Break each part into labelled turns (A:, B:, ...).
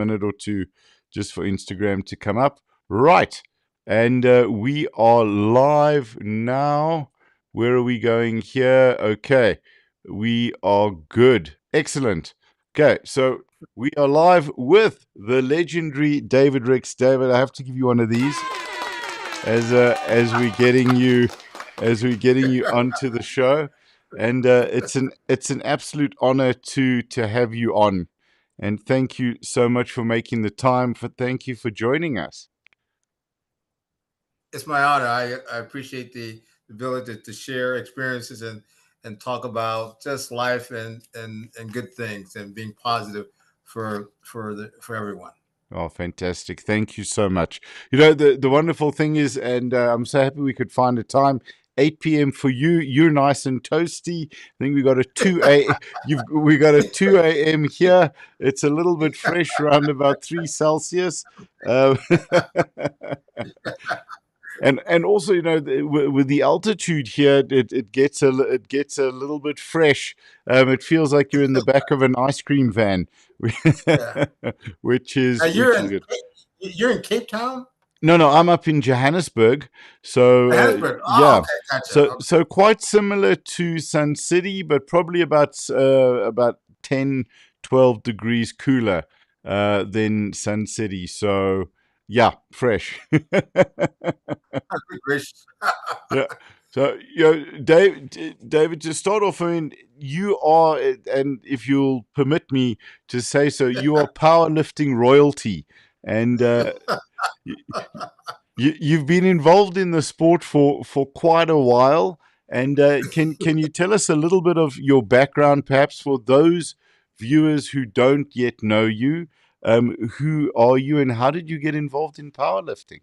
A: minute or two just for Instagram to come up. Right. And we are live now. Where are we going here? Okay. We are good. Excellent. Okay. So we are live with the legendary David Ricks. David, I have to give you one of these as we're getting you onto the show. And it's an absolute honor to have you on. And thank you so much for making the time. Thank you for joining us.
B: It's my honor. I appreciate the ability to share experiences and talk about just life and good things and being positive for everyone.
A: Oh, fantastic. Thank you so much. You know, the wonderful thing is, and I'm so happy we could find a time, 8 p.m. for you. You're nice and toasty. I think we got a 2 a. We got a 2 a.m. here. It's a little bit fresh, around about 3 Celsius. Uh, and also, you know, with the altitude here, it gets a little bit fresh. It feels like you're in the back of an ice cream van,
B: Yeah.
A: which
B: Now
A: is
B: you're
A: which is
B: in
A: good.
B: you're in Cape Town,
A: No, I'm up in Johannesburg. So
B: Johannesburg. Oh,
A: yeah,
B: okay, gotcha.
A: so quite similar to Sun City, but probably about 10, 12 degrees cooler than Sun City. So yeah, fresh.
B: Okay. Good gracious.
A: Yeah. So, you know, David, to start off, I mean, you are, and if you'll permit me to say so, you are powerlifting royalty, and y- you've been involved in the sport for quite a while. And can you tell us a little bit of your background, perhaps for those viewers who don't yet know you? Who are you, and how did you get involved in powerlifting?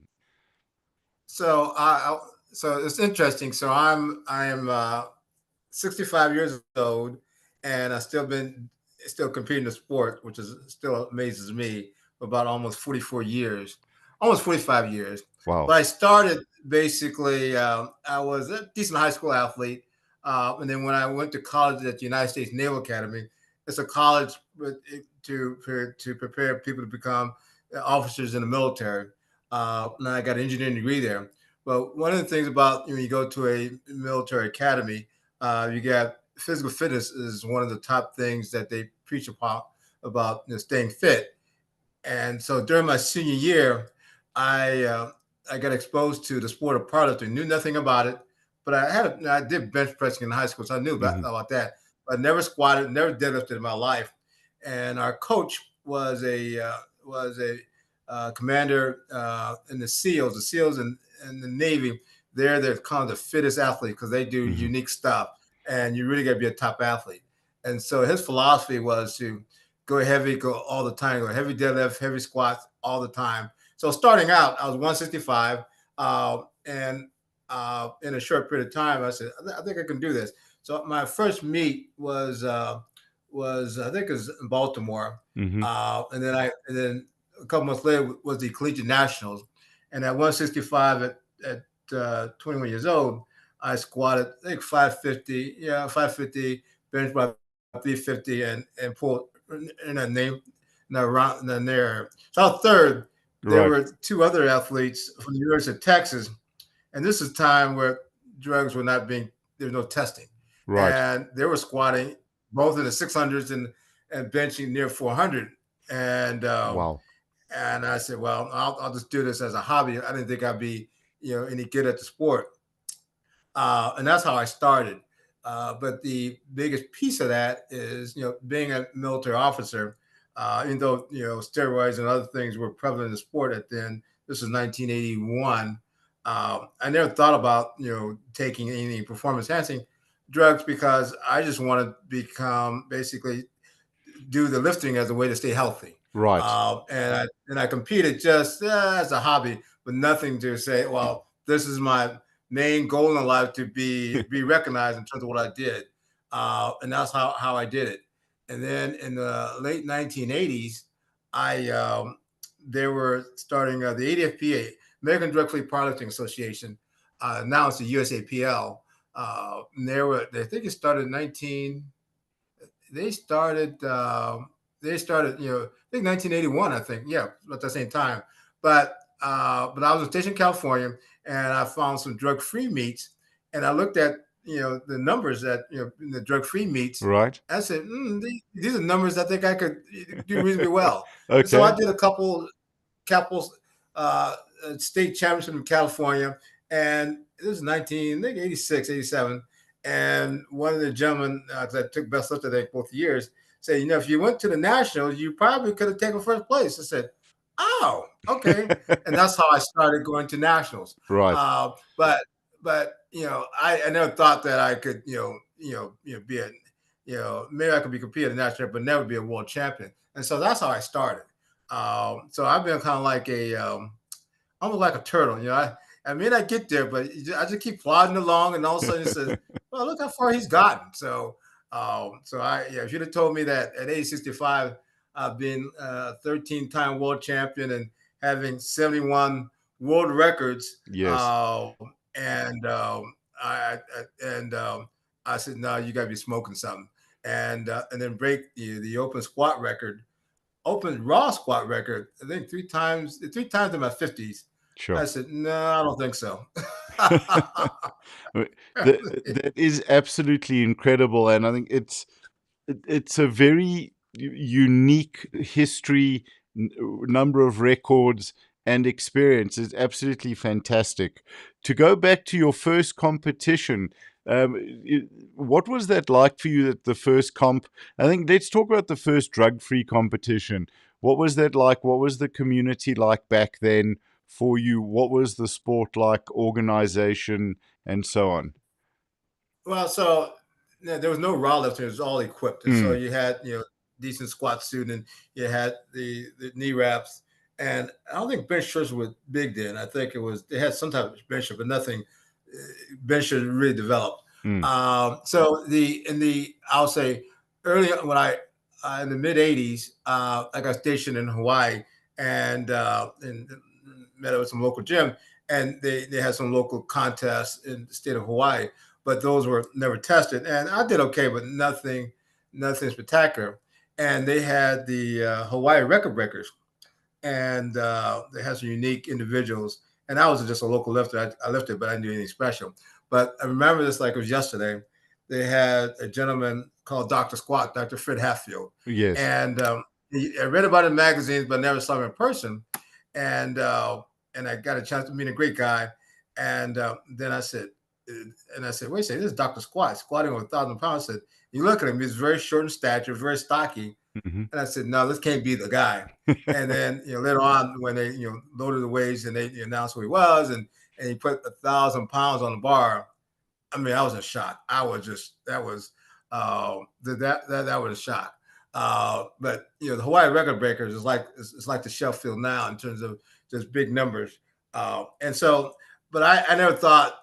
B: So so it's interesting. So I am 65 years old, and I still competing in the sport, which is still amazes me. For about almost 44 years, almost 45 years.
A: Wow.
B: But I started basically. I was a decent high school athlete, and then when I went to college at the United States Naval Academy, it's a college to prepare people to become officers in the military. And I got an engineering degree there. But one of the things about when you go to a military academy, you got physical fitness is one of the top things that they preach about staying fit. And so during my senior year, I uh, I got exposed to the sport of powerlifting. Knew nothing about it, but I did bench pressing in high school, so I knew
A: Hmm.
B: about that. But I never squatted, never deadlifted in my life. And our coach was a commander in the SEALs and the Navy. They're kind of the fittest athlete because they do
A: Hmm.
B: unique stuff, and you really got to be a top athlete. And so his philosophy was to go heavy, go all the time, go heavy deadlift, heavy squats all the time. So starting out, I was 165, and in a short period of time, I said, I think I can do this. So my first meet was I think it was in Baltimore,
A: Hmm.
B: and then a couple months later was the Collegiate Nationals, and at 165 at 21 years old, I squatted I think 550, 550, bench by 350, and pulled in a name in a round in there. So I was third. There
A: Right.
B: were two other athletes from the University of Texas, and this is time where drugs were not being there was no testing,
A: Right.
B: and they were squatting both in the 600s and benching near 400, and um,
A: Wow.
B: and I said, well, I'll just do this as a hobby. I didn't think I'd be any good at the sport, and that's how I started. But the biggest piece of that is being a military officer. Even though steroids and other things were prevalent in the sport at then, this is 1981. I never thought about taking any performance enhancing drugs because I just want to become basically do the lifting as a way to stay healthy.
A: Right.
B: And I competed just as a hobby, with nothing to say. Well, this is my main goal in life to be recognized in terms of what I did, and that's how I did it. And then in the late 1980s, I they were starting the ADFPA, American Drug Free Powerlifting Association. Now it's the USAPL. And they were, I think it started in 19 they started. they started, I think 1981, I think, yeah, at the same time. But I was stationed in California, and I found some drug free meats, and I looked at the numbers that in the drug free meats.
A: Right.
B: I said, these are numbers I think I could do reasonably well. And so I
A: Okay.
B: did a couple uh, state championship in California, and this was 19, I think 86, 87. And one of the gentlemen that took best lift, I think, both years, said, if you went to the nationals, you probably could have taken first place. I said, oh, okay. And that's how I started going to nationals.
A: Right.
B: But I never thought that I could, be a, maybe I could be competing at the national, but never be a world champion. And so that's how I started. So I've been kind of like almost like a turtle. I may not get there, but I just keep plodding along, and all of a sudden it says, "Well, look how far he's gotten." If you'd have told me that at age 65, I've been a 13-time world champion and having 71 world records,
A: Yes.
B: and I said, "No, you got to be smoking something," and then break the open squat record, open raw squat record. I think three times in my 50s. I
A: Sure.
B: said, no, I don't think so.
A: That is absolutely incredible, and I think it's a very unique history, number of records and experience. It's absolutely fantastic. To go back to your first competition, what was that like for you at the first comp? I think let's talk about the first drug-free competition. What was that like? What was the community like back then for you? What was the sport like, organization, and so on?
B: Well, so there was no raw lifting; it was all equipped, and so
A: Mm,
B: you had decent squat suit, and you had the knee wraps, and I don't think bench shirts were big then. I think they had some type of bench shirt, but nothing bench shirt really developed.
A: mm,
B: So I'll say early when in the mid '80s, I got stationed in Hawaii, and met up with some local gym, and they had some local contests in the state of Hawaii, but those were never tested. And I did okay, but nothing spectacular. And they had the Hawaii record breakers, and they had some unique individuals. And I was just a local lifter. I lifted, but I didn't do anything special. But I remember this like it was yesterday. They had a gentleman called Dr. Squat, Dr. Fred Hatfield.
A: yes.
B: And I read about it in magazines, but never saw him in person. And I got a chance to meet a great guy. And then I said, wait a second, this is Dr. Squat, squatting over 1,000 pounds. I said, you look at him, he's very short in stature, very stocky.
A: Hmm.
B: And I said, no, this can't be the guy. And then later on, when they loaded the weights and they announced who he was, and he put 1,000 pounds on the bar, I mean, I was in shock. I was just that was that was a shock. But the Hawaii record breakers is like it's like the Sheffield now in terms of just big numbers. And so, but I never thought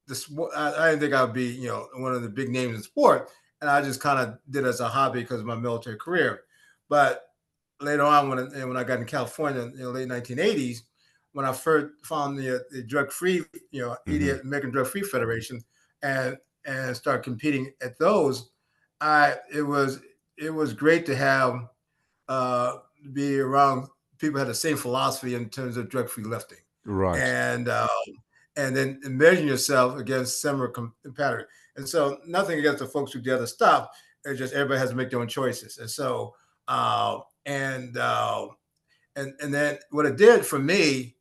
B: this. I didn't think I would be one of the big names in sport, and I just kind of did it as a hobby because of my military career. But later on, when I got in California in the late 1980s, when I first found the drug free,
A: Hmm.
B: idiot American Drug Free Federation, and start competing at those, I it was great to have uh, be around people who had the same philosophy in terms of drug free lifting,
A: Right.
B: and uh, and then measuring yourself against similar competitors. And so, nothing against the folks who do other stuff. It's just everybody has to make their own choices. And so, and then what it did for me,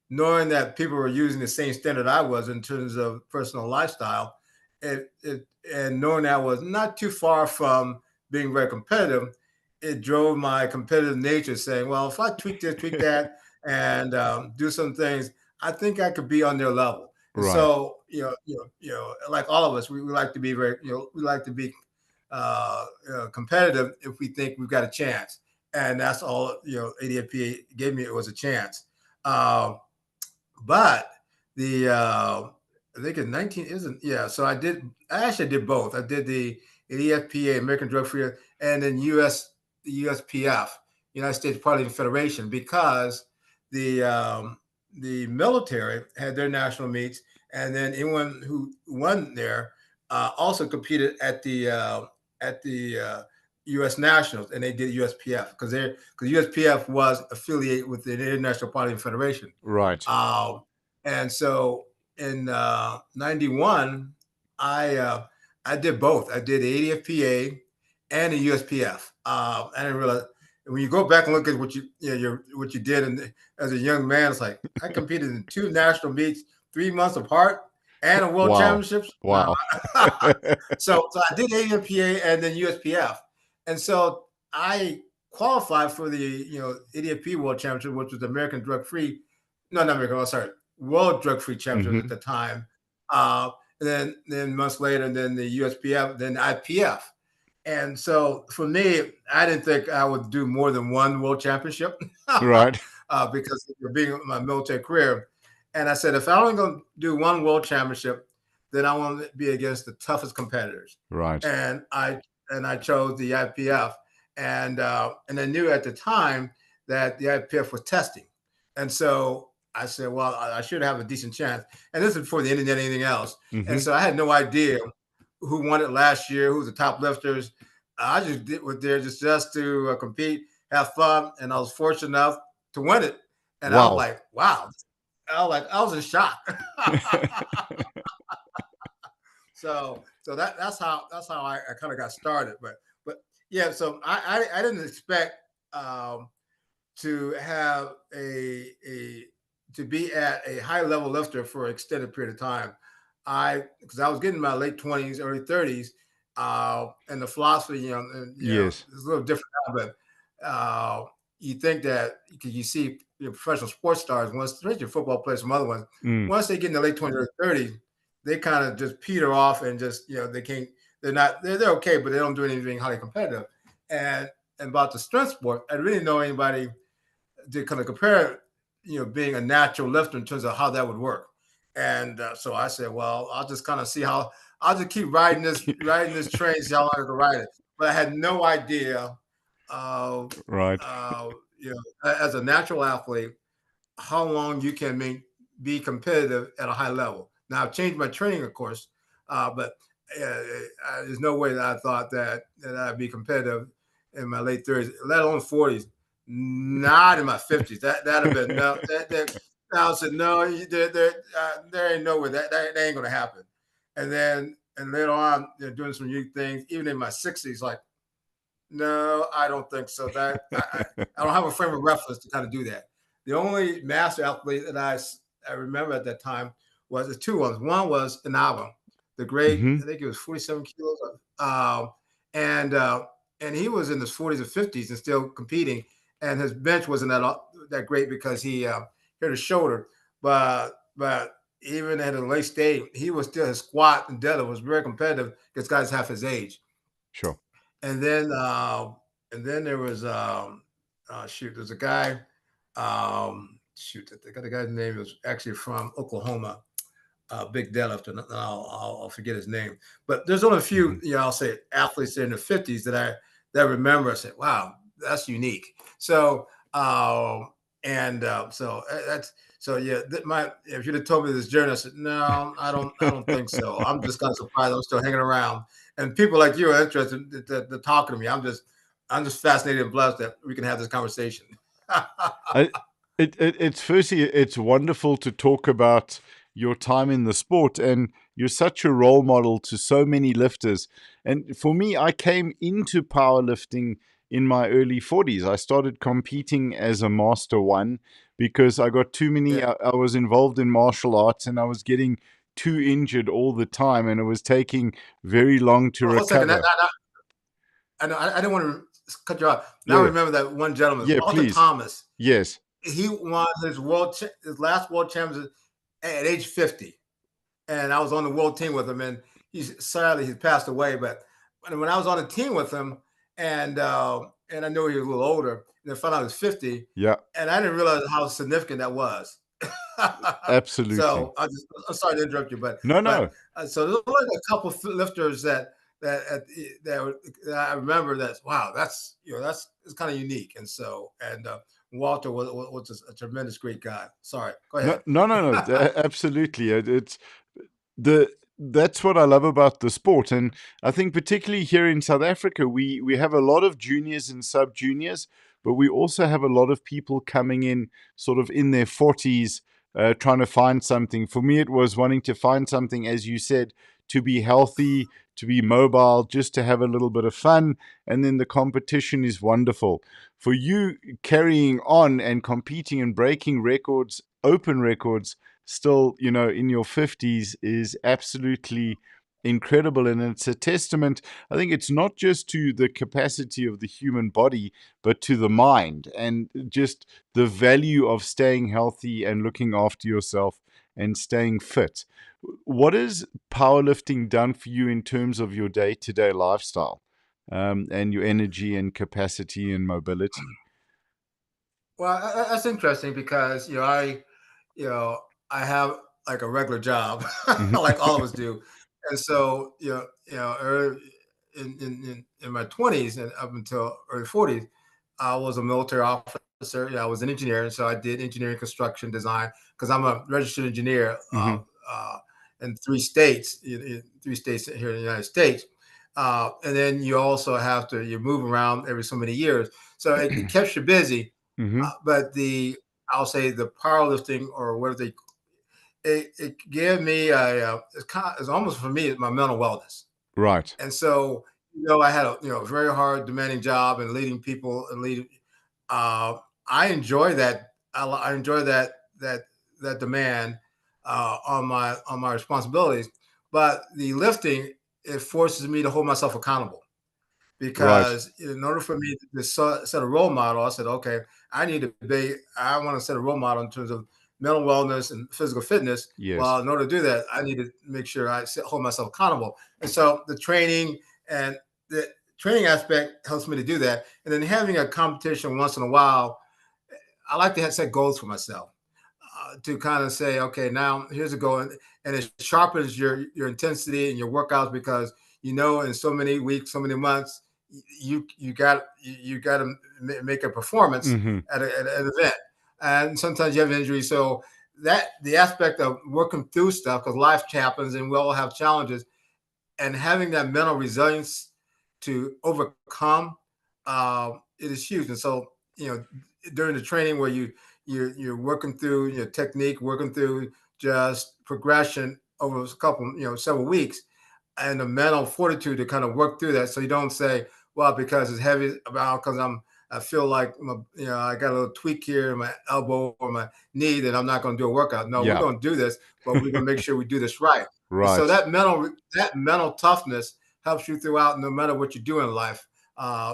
B: knowing that people were using the same standard I was in terms of personal lifestyle, and knowing that I was not too far from being very competitive, it drove my competitive nature, saying, "Well, if I tweak this, tweak that, and do some things, I think I could be on their level." And
A: Right.
B: so, like all of us, we like to be very, we like to be competitive if we think we've got a chance, and that's all ADFPA gave me. It was a chance. Uh, but the I think in 19 isn't yeah. So I actually did both. I did the EFPA, American Drug Free, and then the USPF, United States Paralympic Federation, because the military had their national meets, and then anyone who won there also competed at the U.S. Nationals, and they did USPF because USPF was affiliated with the International Powerlifting Federation.
A: Right.
B: Um, and so in '91, I did both. I did the ADFPA and the USPF. I didn't realize when you go back and look at what you did as a young man, it's like I competed in 2 national meets 3 months apart and a world
A: Wow.
B: championships.
A: Wow.
B: So I did ADFPA and then USPF, and so I qualified for the ADFP World Championship, which was American Drug Free. No, not American. Sorry, World Drug Free Championship at the time. And then months later, and then the USPF, then IPF. And so for me, I didn't think I would do more than one world championship
A: Right.
B: because of being my military career. And I said, if I'm only going to do one world championship, then I want to be against the toughest competitors.
A: Right.
B: And I chose the IPF, and I knew at the time that the IPF was testing, and so I said, well, I should have a decent chance. And this is before the internet, anything else. And so I had no idea who won it last year, who was the top lifters. I just was there just to compete, have fun, and I was fortunate enough to win it. And I was like, wow. I was in shock. So that's how I kind of got started. But yeah, so I didn't expect to have to be at a high level lifter for an extended period of time. Because I was getting my late 20s, early 30s, and the philosophy,
A: yes,
B: it's a little different now, but you think that because you see professional sports stars, especially football players, some other ones, once they get in the late 20s or 30s, they kind of just peter off and just they're okay, but they don't do anything highly competitive. And about the strength sport, I didn't really know anybody to kind of compare, being a natural lifter in terms of how that would work. And so I said, well, I'll just kind of see how I'll just keep riding this train, see how long I can ride it. But I had no idea,
A: right,
B: as a natural athlete, how long you can be competitive at a high level. Now I've changed my training, of course, but there's no way that I thought that I'd be competitive in my late 30s, let alone 40s. Not in my 50s. That'd have been no. I said no. There ain't no way that ain't gonna happen. And later on, doing some new things, even in my 60s, like, no, I don't think so. That I don't have a frame of reference to kind of do that. The only master athlete that I remember at that time was the two ones. One was Inaba, the great. I think it was 47 kilos, and he was in his 40s or 50s and still competing. And his bench wasn't that great because he hurt his shoulder. But even at a late stage, he was still, his squat and deadlift was very competitive against guys half his age.
A: Sure.
B: And then there was there's a guy, the guy's name was actually from Oklahoma, big deadlifter, and I'll forget his name. But there's only a few, I'll say athletes in the 50s that I remember. I said, wow, that's unique. So if you'd have told me this journey, I said, no, I don't think so. I'm just kind of surprised I'm still hanging around. And people like you are interested to talking to me. I'm just fascinated and blessed that we can have this conversation.
A: It's firstly, it's wonderful to talk about your time in the sport, and you're such a role model to so many lifters. And for me, I came into powerlifting in my early 40s. I started competing as a Master 1 because I got too many.
B: Yeah.
A: I was involved in martial arts and I was getting too injured all the time, and it was taking very long to recover.
B: I didn't want to cut you off. Now I remember that one gentleman, Walter
A: please.
B: Thomas.
A: Yes.
B: He won his last world championship at age 50. And I was on the world team with him, and he's passed away. But when I was on the team with him, and I knew he was a little older, and I found out he was 50.
A: Yeah.
B: And I didn't realize how significant that was.
A: Absolutely.
B: So I'm sorry to interrupt you, but
A: no.
B: So there's only a couple of lifters that I remember that's it's kind of unique. And so Walter was a tremendous great guy. Sorry, go ahead.
A: No. Absolutely. It's that's what I love about the sport. And I think particularly here in South Africa, we have a lot of juniors and sub juniors, but we also have a lot of people coming in sort of in their 40s, trying to find something. For me, it was wanting to find something, as you said, to be healthy, to be mobile, just to have a little bit of fun. And then the competition is wonderful. For you, carrying on and competing and breaking records, open records, still, in your 50s is absolutely incredible. And it's a testament, I think it's not just to the capacity of the human body, but to the mind and just the value of staying healthy and looking after yourself and staying fit. What has powerlifting done for you in terms of your day to day lifestyle, and your energy and capacity and mobility?
B: Well, that's interesting because you know, I have like a regular job,
A: Mhm.
B: like all of us do, and so in my 20s and up until early 40s, I was a military officer. I was an engineer, and so I did engineering, construction, design because I'm a registered engineer
A: Mhm.
B: uh, in 3 states, in 3 states here in the United States. And then you also have to you move around every so many years, so it keeps you busy.
A: Mhm.
B: But I'll say the powerlifting or whatever it gave me it's almost for me my mental wellness.
A: Right.
B: And so I had a very hard demanding job and leading people and leading. Uh, I enjoy that. I enjoy that demand on my responsibilities. But the lifting, it forces me to hold myself accountable
A: Right.
B: because in order for me to set a role model, I said, okay, I want to set a role model in terms of mental wellness and physical fitness.
A: Yes.
B: Well, in order to do that, I need to make sure hold myself accountable. And so and the training aspect helps me to do that. And then having a competition once in a while, I like to set goals for myself to kind of say, okay, now here's a goal, and it sharpens your intensity and your workouts because in so many weeks, so many months, you got to make a performance
A: Mhm.
B: at an event, and sometimes you have injuries. So that the aspect of working through stuff because life happens and we all have challenges, and having that mental resilience to overcome it is huge. And so during the training where you're working through your technique, working through just progression over a couple several weeks, and the mental fortitude to kind of work through that, so you don't say, well, because it's heavy, about because I feel like I got a little tweak here in my elbow or my knee that I'm not going to do a workout. No, we're
A: Yeah.
B: going to do this, but we're going to make sure we do this right. And so
A: Right.
B: that mental toughness helps you throughout, no matter what you do in life,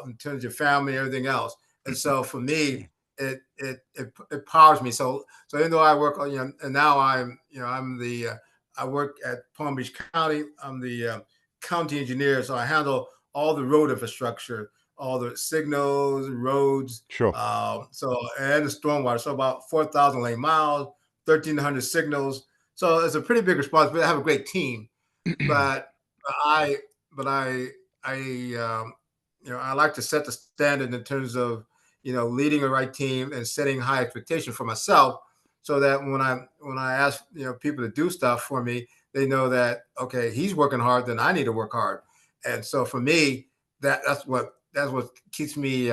B: in terms of your family and everything else. And so for me, it powers me. So even though I work, and now I'm the I work at Palm Beach County. I'm the county engineer, so I handle all the road infrastructure, all the signals, roads,
A: Sure.
B: and the stormwater. So about 4,000 lane miles, 1,300 signals. So it's a pretty big responsibility. I have a great team, but I, but I, I like to set the standard in terms of leading a right team and setting high expectation for myself, so that when I ask people to do stuff for me, they know that okay, he's working hard, then I need to work hard. And so for me, that's what keeps me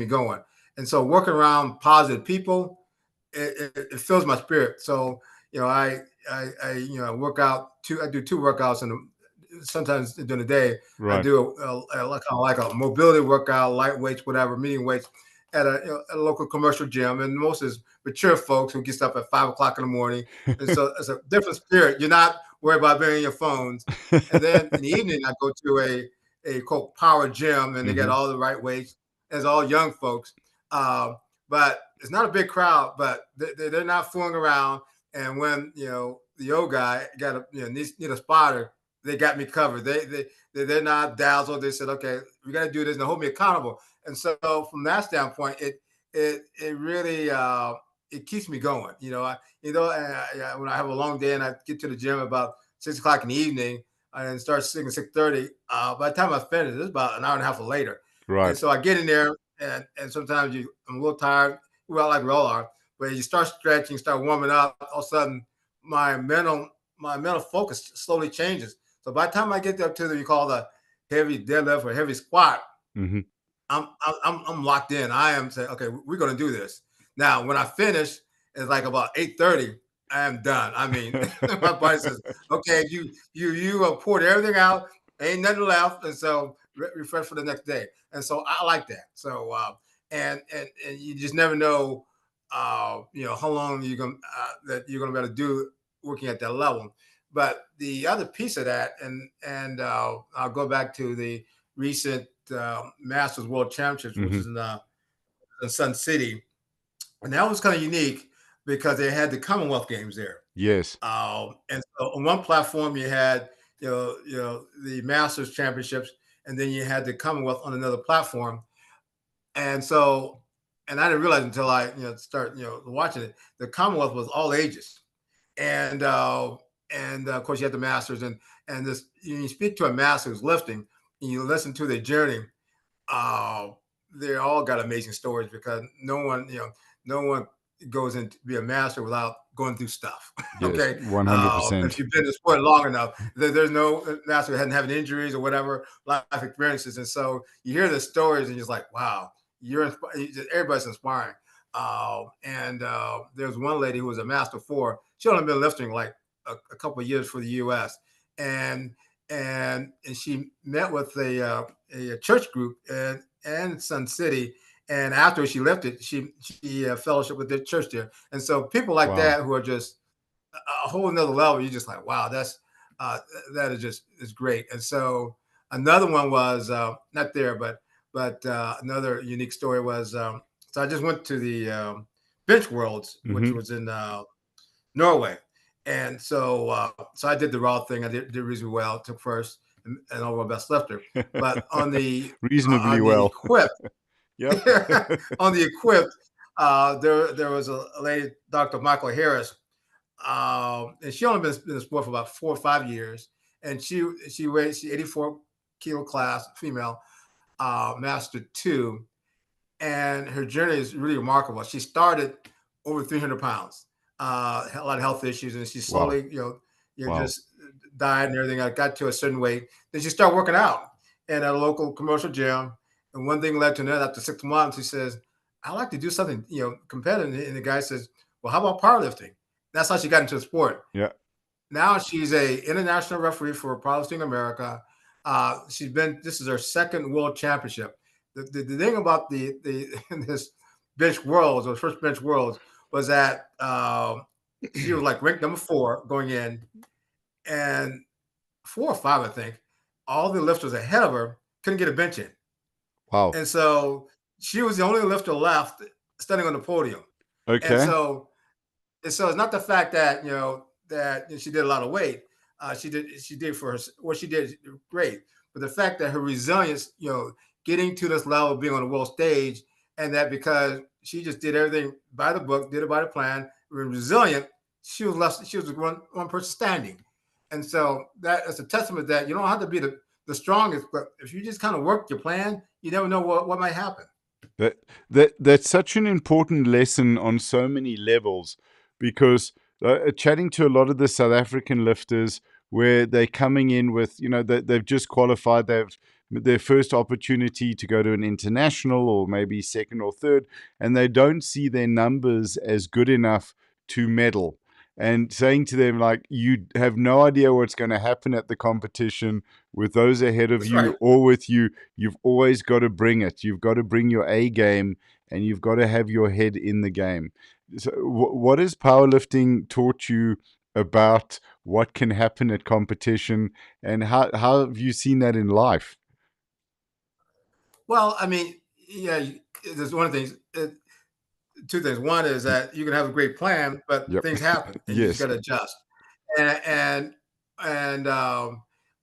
B: going. And so working around positive people, it fills my spirit. So you know, I work out I do 2 workouts sometimes during the day. I
A: Right.
B: do kind of like a mobility workout, light weights, whatever, medium weights at a local commercial gym. And most is mature folks who get up at 5 o'clock in the morning. And so it's a different spirit. You're not worried about being on your phones. And then in the evening, I go to a quote power gym, and they get
A: Mhm.
B: all the right weights. It's all young folks. Uh, but it's not a big crowd, but they're not fooling around. And when the old guy got need a spotter, they got me covered. They're not dazzled. They said, okay, we got to do this and hold me accountable. And so from that standpoint, it really it keeps me going. When I have a long day and I get to the gym about 6 o'clock in the evening and start sitting at 6:30, by the time I finish, it's about an hour and a half later. And
A: Right.
B: so I get in there, and sometimes I'm a little tired. Well, like we all are, but you start stretching, start warming up. All of a sudden, my mental my mental focus slowly changes. So by the time I get up to the you call the heavy deadlift or heavy squat,
A: Mm-hmm.
B: I'm locked in. I am saying, okay, we're gonna do this. Now, when I finish, it's like about 8:30. I am done. I mean, my body says, okay, you poured everything out, ain't nothing left, and so refresh for the next day. And so I like that. So and you just never know, how long you're gonna that you're gonna be able to do working at that level. But the other piece of that, and I'll go back to the recent Masters World Championships, which
A: Mm-hmm.
B: is in Sun City, and that was kind of unique because they had the Commonwealth Games there.
A: Yes.
B: And so on one platform you had the Masters Championships, and then you had the Commonwealth on another platform. And so, and I didn't realize until I start watching it, the Commonwealth was all ages, and of course you had the Masters, and this you speak to a master who's lifting, and you listen to their journey. Uh, they all got amazing stories because no one goes in to be a master without going through stuff.
A: Yes.
B: Okay,
A: 100%.
B: if you've been in the sport long enough, there's no master who hadn't having injuries or whatever life experiences, and so you hear the stories and you're just like, wow, everybody's inspiring. There's one lady who was a master four. She only been lifting like a couple of years for the U.S. and and she met with a church group and Sun City. And after she left it, she fellowship with the church there. And so people like
A: Wow.
B: that who are just a whole nother level, you're just like, wow, uh, that is great. And so another one was not there, but another unique story was so I just went to the Bench Worlds, which
A: Mm-hmm.
B: was in Norway. And so I did the raw thing. I did reasonably well. Took first and overall best lifter. But
A: Reasonably
B: on the
A: well.
B: equipped
A: Yep.
B: on the equipped, there was a lady, Dr. Michael Harris, and she only been in the sport for about 4 or 5 years, and she weighs 84 kilo class female, master two, and her journey is really remarkable. She started over 300 pounds, a lot of health issues, and she
A: Wow.
B: slowly,
A: Wow.
B: just diet and everything. I got to a certain weight. Then she started working out in a local commercial gym, and one thing led to another. After 6 months, he says, "I like to do something, competitive." And the guy says, "Well, how about powerlifting?" That's how she got into the sport.
A: Yeah.
B: Now she's a international referee for Powerlifting America. This is her second world championship. The thing about the this bench worlds or first bench worlds was that she was like ranked number four going in, and 4 or 5, I think, all the lifters ahead of her couldn't get a bench in,
A: Wow.
B: and so she was the only lifter left standing on the podium, and
A: Okay.
B: so it's not the fact that that she did a lot of weight. She did for her what she did great, but the fact that her resilience, getting to this level, being on the world stage, and that because she just did everything by the book, did it by the plan, resilient, she was left. She was one person standing, and so that is a testament that you don't have to be the strongest, but if you just kind of work your plan, you never know what might happen.
A: That's such an important lesson on so many levels because chatting to a lot of the South African lifters where they're coming in with, they've just qualified, they've their first opportunity to go to an international or maybe second or third, and they don't see their numbers as good enough to medal. And saying to them, like, you have no idea what's going to happen at the competition with those ahead of
B: That's
A: you
B: right.
A: or with you. You've always got to bring it. You've got to bring your A game and you've got to have your head in the game. So, what has powerlifting taught you about what can happen at competition, and how have you seen that in life?
B: Well, I mean, yeah, there's one of the things. Two things. One is that you can have a great plan, but
A: Yep.
B: things happen, and you just
A: Yes.
B: got to adjust. And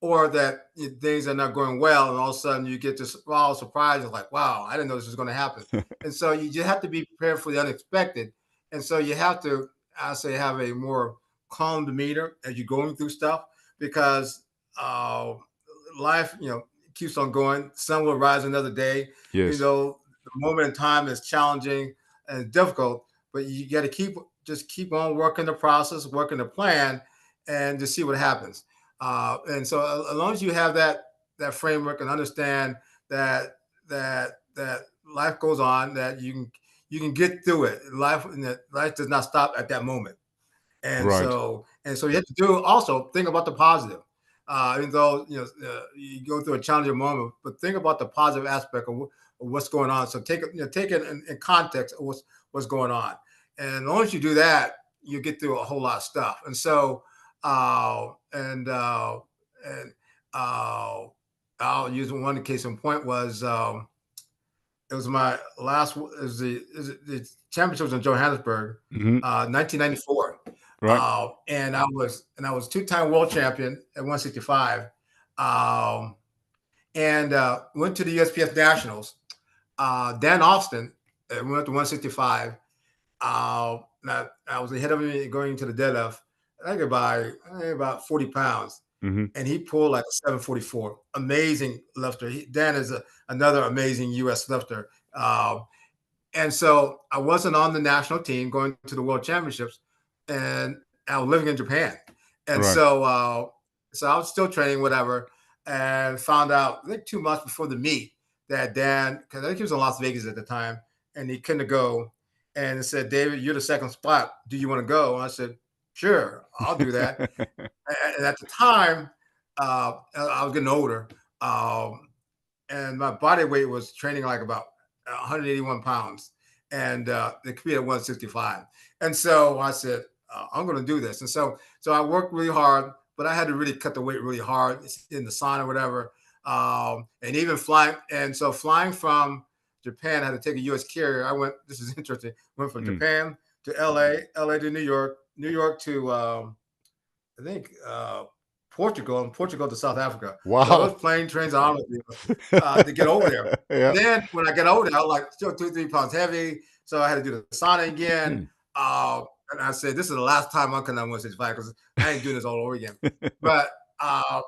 B: or that things are not going well, and all of a sudden you get this wow surprise. It's like, wow, I didn't know this was going to happen. And so you just have to be prepared for the unexpected. And so you have to, I say, have a more calm demeanor as you're going through stuff because uh, life, keeps on going. Sun will rise another day.
A: Yes.
B: The moment in time is challenging and difficult, but you got to keep on working the process, working the plan, and just see what happens. And so as long as you have that framework and understand that life goes on, that you can get through it. Life does not stop at that moment.
A: Right.
B: And so you have to do also think about the positive. Even though you go through a challenging moment, but think about the positive aspect of what's going on. So take it in context of what's going on. And as long as you do that, you get through a whole lot of stuff. And so and I'll use one case in point was it was my last. It was the championship was in Johannesburg,
A: Hmm.
B: 1994,
A: Right.
B: and I was two-time world champion at 165, um, and went to the USPS Nationals. Dan Austin went to 165. I was ahead of me going into the deadlift. I think by about 40 pounds,
A: Hmm.
B: and he pulled like a 744. Amazing lifter. Dan is another amazing U.S. lifter. And so I wasn't on the national team going to the World Championships, and I was living in Japan. And
A: Right.
B: so I was still training, whatever, and found out I think 2 months before the meet that Dan, because I think he was in Las Vegas at the time, and he couldn't go. And it said, David, you're the second spot. Do you want to go? And I said, sure, I'll do that. And at the time, I was getting older, and my body weight was training like about 181 pounds, and they compete at 165. And so I said, I'm going to do this. And so I worked really hard, but I had to really cut the weight really hard in the sauna or whatever, and even flying. And so flying from Japan, I had to take a U.S. carrier. I went. This is interesting. Went from
A: Mm.
B: Japan to L.A., L.A. to New York, New York to I think Portugal, and Portugal to South Africa. So
A: Wow.
B: those plane trains are automobiles to get over there.
A: Yeah.
B: And then when I get over there, I was like still 2-3 pounds heavy. So I had to do the sauna again.
A: Mm.
B: And I said, this is the last time I'm coming on 165 because I ain't doing this all over again. But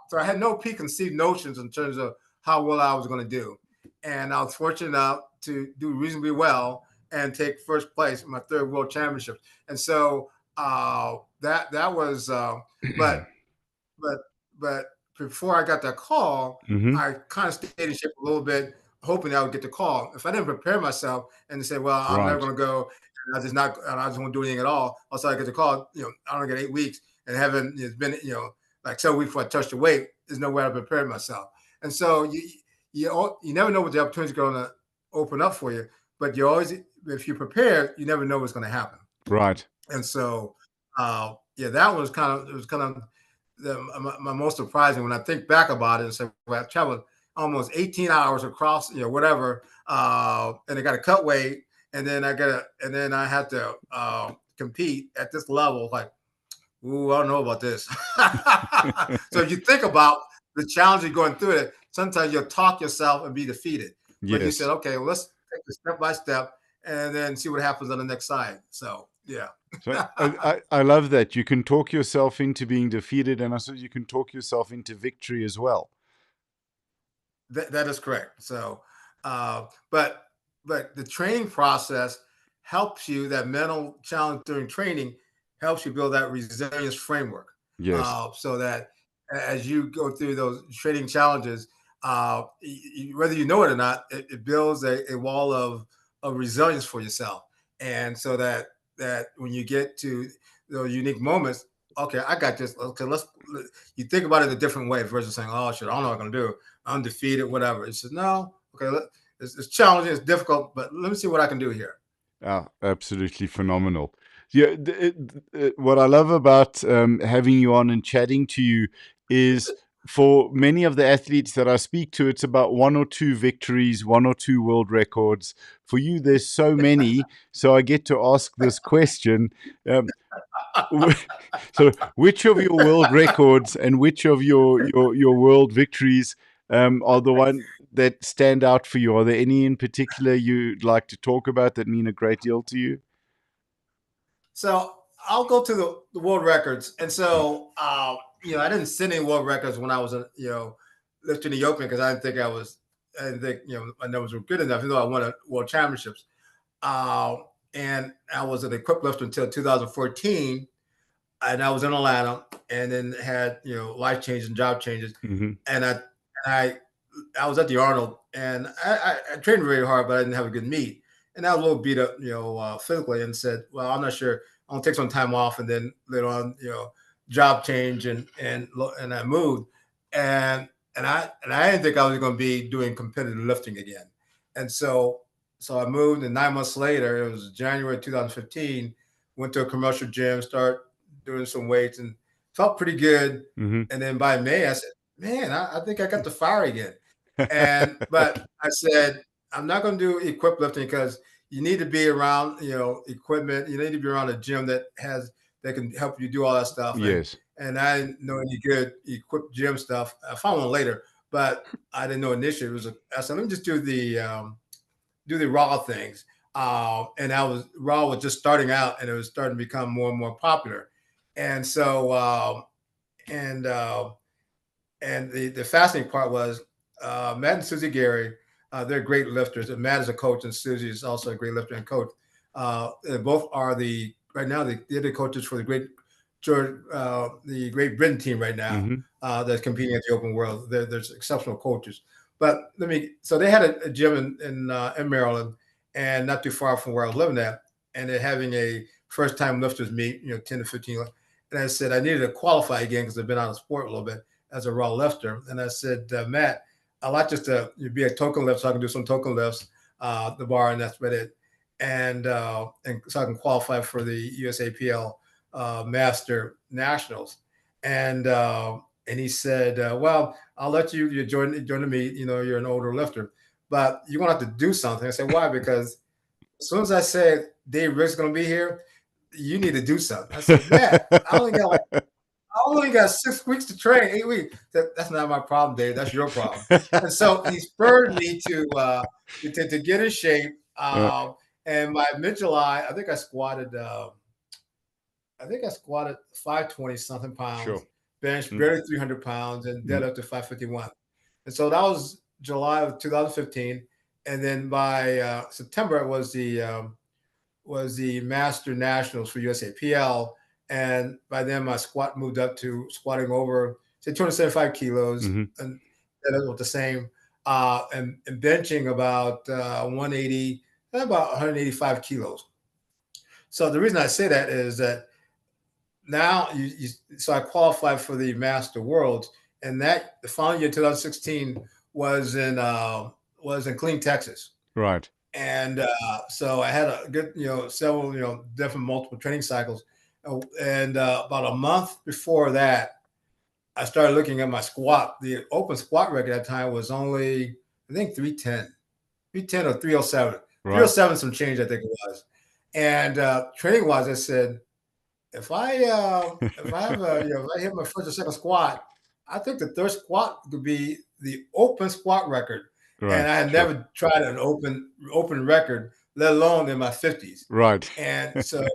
B: so I had no preconceived notions in terms of how well I was going to do. And I was fortunate enough to do reasonably well and take first place in my third world championship. And so that was, but but but before I got that call,
A: Hmm.
B: I kind of stayed in shape a little bit, hoping I would get the call. If I didn't prepare myself and say, "Well, I'm never
A: Right.
B: going to go," and I just won't do anything at all, also I get the call. I don't get 8 weeks, and haven't it's been like 7 weeks before I touched the weight. There's no way I prepared myself, and so you never know what the opportunity is going to open up for you. But you always, if you prepare, you never know what's going to happen.
A: Right.
B: And so, yeah, that was kind of my most surprising when I think back about it and say, well, I traveled almost 18 hours across, whatever, and I got a cut weight, and then I had to compete at this level. Like, ooh, I don't know about this. So if you think about the challenge you're going through it, sometimes you'll talk yourself and be defeated. But you said,
A: Yes.
B: okay, well, let's take it step by step and then see what happens on the next side. So yeah.
A: So I love that you can talk yourself into being defeated, and also you can talk yourself into victory as well.
B: That is correct. So, but the training process helps you. That mental challenge during training helps you build that resilience framework.
A: Yes.
B: So that as you go through those training challenges, whether you know it or not, it builds a wall of resilience for yourself. And so that when you get to those unique moments, okay, I got this. Okay, you think about it a different way versus saying, "Oh shit, I don't know what I'm gonna do. Undefeated, whatever." It says, "No, okay, it's challenging, it's difficult, but let me see what I can do here."
A: Absolutely phenomenal. Yeah, what I love about having you on and chatting to you is for many of the athletes that I speak to, it's about one or two victories, one or two world records. For you, there's so many. So I get to ask this question. Um, so, which of your world records and which of your world victories are the one that stand out for you? Are there any in particular you'd like to talk about that mean a great deal to you?
B: So I'll go to the world records, and so I didn't set any world records when I was lifting the yoke because I didn't think my numbers were good enough, even though I won a world championships. Uh, and I was an equipped lifter until 2014. and I was in Atlanta, and then had life changes and job changes,
A: Mm-hmm.
B: and I I was at the Arnold, and I trained really hard, but I didn't have a good meet, and I was a little beat up, physically, and said, "Well, I'm not sure. I'll take some time off," and then later on, job change, and I moved, and I didn't think I was going to be doing competitive lifting again, and so I moved, and 9 months later, it was January 2015. Went to a commercial gym, start doing some weights, and felt pretty good.
A: Mm-hmm.
B: And then by May, I said, "Man, I think I got the fire again." But I said, I'm not going to do equip lifting because you need to be around, equipment. You need to be around a gym that can help you do all that stuff.
A: Yes.
B: And I didn't know any good equipped gym stuff. I found one later, but I didn't know initially. I said, let me just do the raw things. And raw was just starting out, and it was starting to become more and more popular. And so and and the fascinating part was Matt and Susie Gary. They're great lifters. And Matt is a coach, and Susie is also a great lifter and coach. They both are right now they're the coaches for the Great Britain team right now,
A: Mm-hmm.
B: that's competing at the Open World. There's exceptional coaches. But so they had a gym in Maryland, and not too far from where I was living at, and they're having a first time lifters meet, 10 to 15. And I said I needed to qualify again because I've been out of sport a little bit as a raw lifter. And I said, Matt, I'd like just to be a token lift so I can do some token lifts, the bar, and that's about it. And so I can qualify for the USAPL Master Nationals. And he said, well, I'll let you join the meet. You're an older lifter, but you're going to have to do something. I said, why? Because as soon as I said Dave Rick's going to be here, you need to do something. I said, Matt, I only got 6 weeks to train, 8 weeks. That's not my problem, Dave. That's your problem. And so he spurred me to get in shape.
A: Uh,
B: And by mid-July, I think I squatted 520 something pounds,
A: sure.
B: bench
A: Mm-hmm.
B: barely 300 pounds, and deadlift to 551. And so that was July of 2015. And then by September, it was the Master Nationals for USAPL. And by then, my squat moved up to squatting over, say, 275 kilos,
A: Mm-hmm.
B: and that was the same, and benching about 180, about 185 kilos. So the reason I say that is that now so I qualified for the Master Worlds, and that the following year, 2016, was in Killeen, Texas.
A: Right.
B: And so I had a good, several, different multiple training cycles. And about a month before that, I started looking at my squat. The open squat record at that time was only, I think, 310 or 307.
A: Right.
B: 307, some change, I think it was. And training wise, I said, if I hit my first or second squat, I think the third squat could be the open squat record. And
A: Right.
B: I had
A: Sure.
B: never tried an open record, let alone in my 50s.
A: Right.
B: And so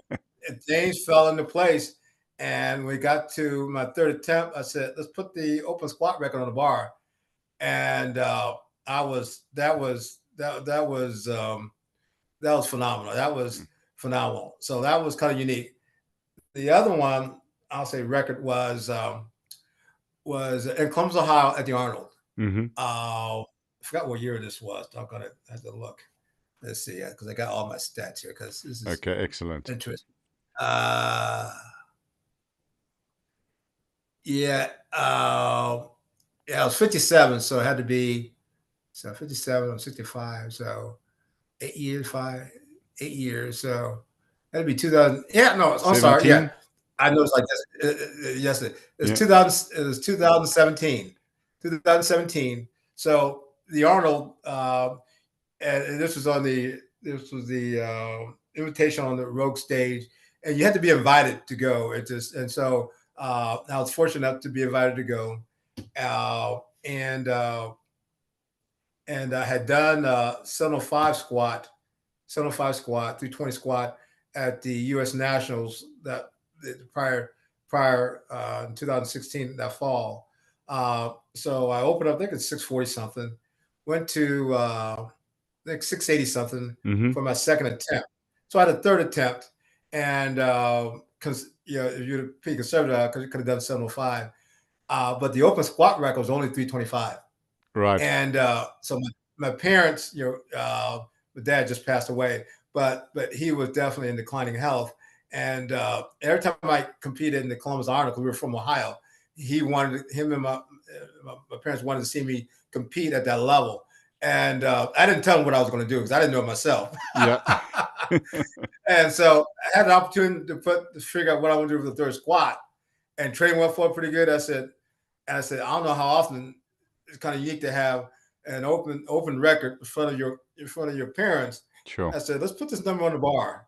B: things fell into place. And we got to my third attempt. I said, let's put the open squat record on the bar. And that was phenomenal. That was phenomenal. So that was kind of unique. The other one, I'll say record was in Columbus, Ohio at the Arnold.
A: Mm-hmm.
B: I forgot what year this was. I'm gonna have to look. Let's see, because I got all my stats here. Because this is
A: Okay. Excellent.
B: interesting. Uh, yeah, yeah, I was 57, so it had to be 57 or 65. So 8 years, 8 years. So that'd be 2000. Yeah, no, I'm sorry. Yeah,
A: 17.
B: I know it's like this. Yes, it's
A: Yeah.
B: 2000. It was 2017. 2017. So the Arnold, and this was the invitation on the Rogue stage, and you had to be invited to go. And so I was fortunate enough to be invited to go, uh, and uh, and I had done 705 squat, 320 squat at the U.S. Nationals that the prior in 2016, that fall. So I opened up, I think it's 640 something, went to I think 680 something
A: Mm-hmm.
B: for my second attempt. So I had a third attempt, and because if you'd be conservative, I could have done 705. But the open squat record was only 325.
A: Right.
B: And so my parents, my dad just passed away, but he was definitely in declining health. And every time I competed in the Columbus Honor, because we were from Ohio, him and my parents wanted to see me compete at that level. And I didn't tell him what I was going to do because I didn't know it myself.
A: Yeah.
B: And so I had an opportunity to figure out what I want to do with the third squat, and training went for it pretty good. I said, I don't know how often it's kind of unique to have an open record in front of your parents.
A: Sure.
B: I said, let's put this number on the bar.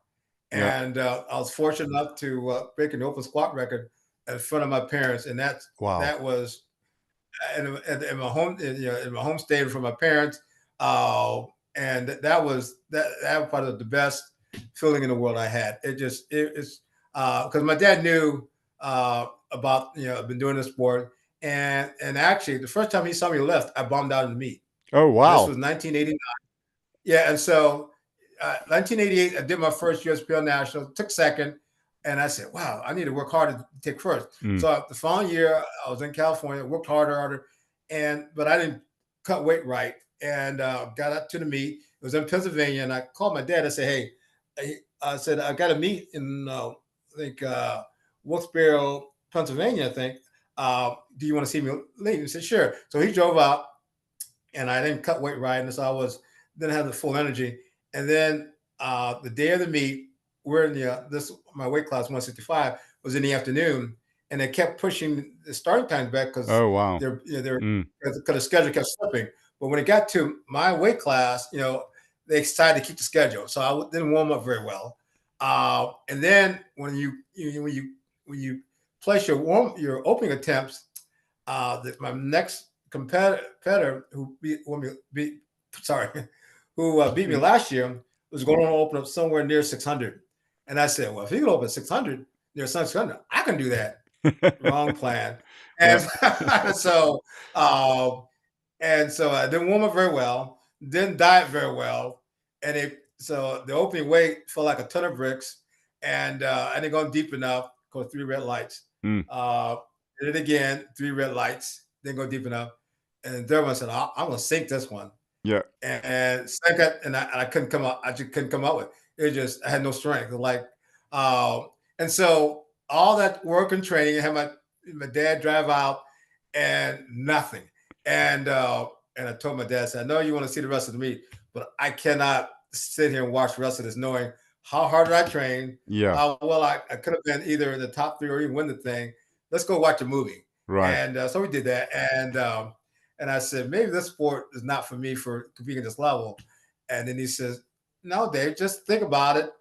A: Yeah.
B: And I was fortunate enough to break an open squat record in front of my parents, and
A: Wow.
B: that was in my home, in my home state from my parents, and that was part of the best feeling in the world I had. It's because my dad knew about I've been doing this sport, and actually the first time he saw me lift, I bombed out in the meet.
A: Oh, wow.
B: This was 1989. Yeah, and so 1988, I did my first USPL national, took second, and I said, "Wow, I need to work harder to take first." So the following year, I was in California, worked harder, but I didn't cut weight right, and got up to the meet. It was in Pennsylvania, and I called my dad. I said, "Hey," I said, "I got a meet in I think Wilkes-Barre, Pennsylvania. I think. Do you want to see me leave?" He said, "Sure." So he drove out, and I didn't cut weight right, and so didn't have the full energy. And then the day of the meet, we're in my weight class 165 was in the afternoon, and they kept pushing the starting times back because
A: Oh, wow.
B: because the schedule kept slipping. But when it got to my weight class, they decided to keep the schedule, so I didn't warm up very well. And then when you place your opening attempts, my next competitor who beat me last year was going to open up somewhere near 600. And I said, well, if he can open 600 near 600, I can do that. Wrong plan. And so I didn't warm up very well, didn't diet very well. So the opening weight felt like a ton of bricks, and I didn't go deep enough. Go 3 red lights. Did it again, 3 red lights, didn't go deep enough. And the third one said, I'm going to sink this one.
A: Yeah.
B: And second, and I couldn't come up. I just couldn't come up with it. I had no strength. And so all that work and training, I had my dad drive out and nothing. And I told my dad, I said, I know you want to see the rest of the meet, but I cannot sit here and watch the rest of this knowing how hard I trained.
A: Yeah.
B: How well I could have been either in the top 3 or even win the thing. Let's go watch a movie.
A: Right.
B: And so we did that. And I said, maybe this sport is not for me for competing at this level. And then he says, no, Dave, just think about it.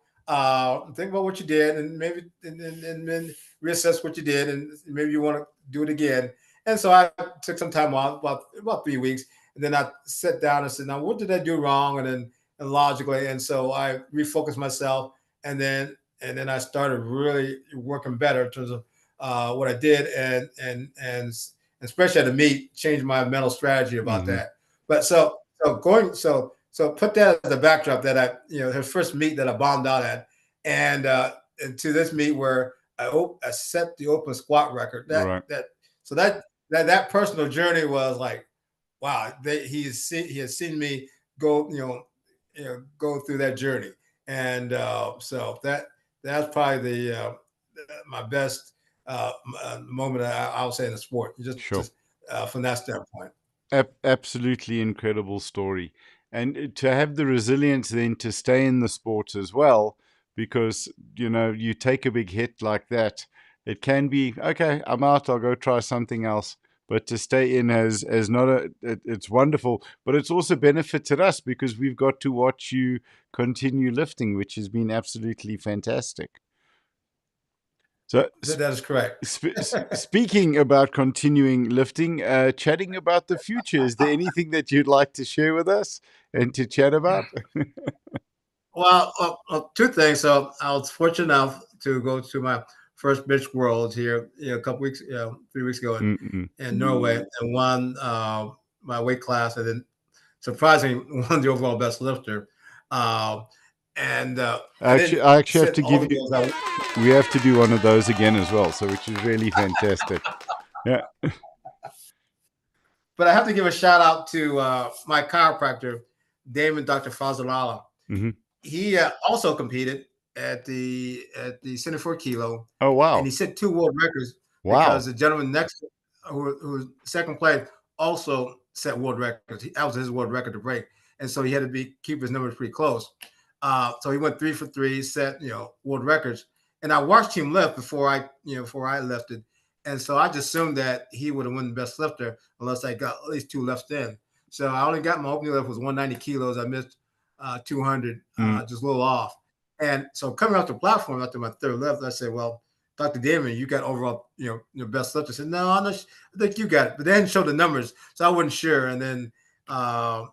B: Think about what you did, and maybe and then reassess what you did, and maybe you want to do it again. And so I took some time off, about 3 weeks, and then I sat down and said, now what did I do wrong? And logically, and so I refocused myself, and then I started really working better in terms of what I did, and especially at the meet, changed my mental strategy about that. But so put that as the backdrop that his first meet that I bombed out at, and to this meet where I set the open squat record. That personal journey was like, wow, he has seen me go, go through that journey, and so that's probably my best moment I'll say in the sport, just from that standpoint.
A: Absolutely incredible story. And to have the resilience then to stay in the sport as well, because, you take a big hit like that, it can be, okay, I'm out, I'll go try something else. But to stay in as not it's wonderful, but it's also benefited us because we've got to watch you continue lifting, which has been absolutely fantastic. So
B: that is correct.
A: Speaking about continuing lifting, chatting about the future, is there anything that you'd like to share with us and to chat about?
B: Well, 2 things. So I was fortunate enough to go to my first Bench Worlds here, a couple weeks, 3 weeks ago in Norway, and won my weight class, and then surprisingly won the overall best lifter. and I
A: Actually,
B: didn't
A: I actually have
B: set
A: to
B: all
A: give
B: the
A: you.
B: goals. I
A: We have to do one of those again as well. So, which is really fantastic. Yeah.
B: But I have to give a shout out to my chiropractor, Damon Dr. Fazalala.
A: Hmm.
B: He also competed at the Center for Kilo,
A: Oh
B: and
A: wow,
B: he set two world records because
A: wow.
B: the gentleman next, who was second place, also set world records. That was his world record to break, and so he had to keep his numbers pretty close. So he went 3 for 3, set world records, and I watched him lift before I lifted, and so I just assumed that he would have won the best lifter unless I got at least two lifts in. So I only got my opening lift was 190 kilos. I missed 200,
A: Mm.
B: just a little off. And so coming off the platform after my third lift, I said, "Well, Dr. Damon, you got overall, your best lift." I said, "No, I think you got it," but they didn't show the numbers, so I wasn't sure. And then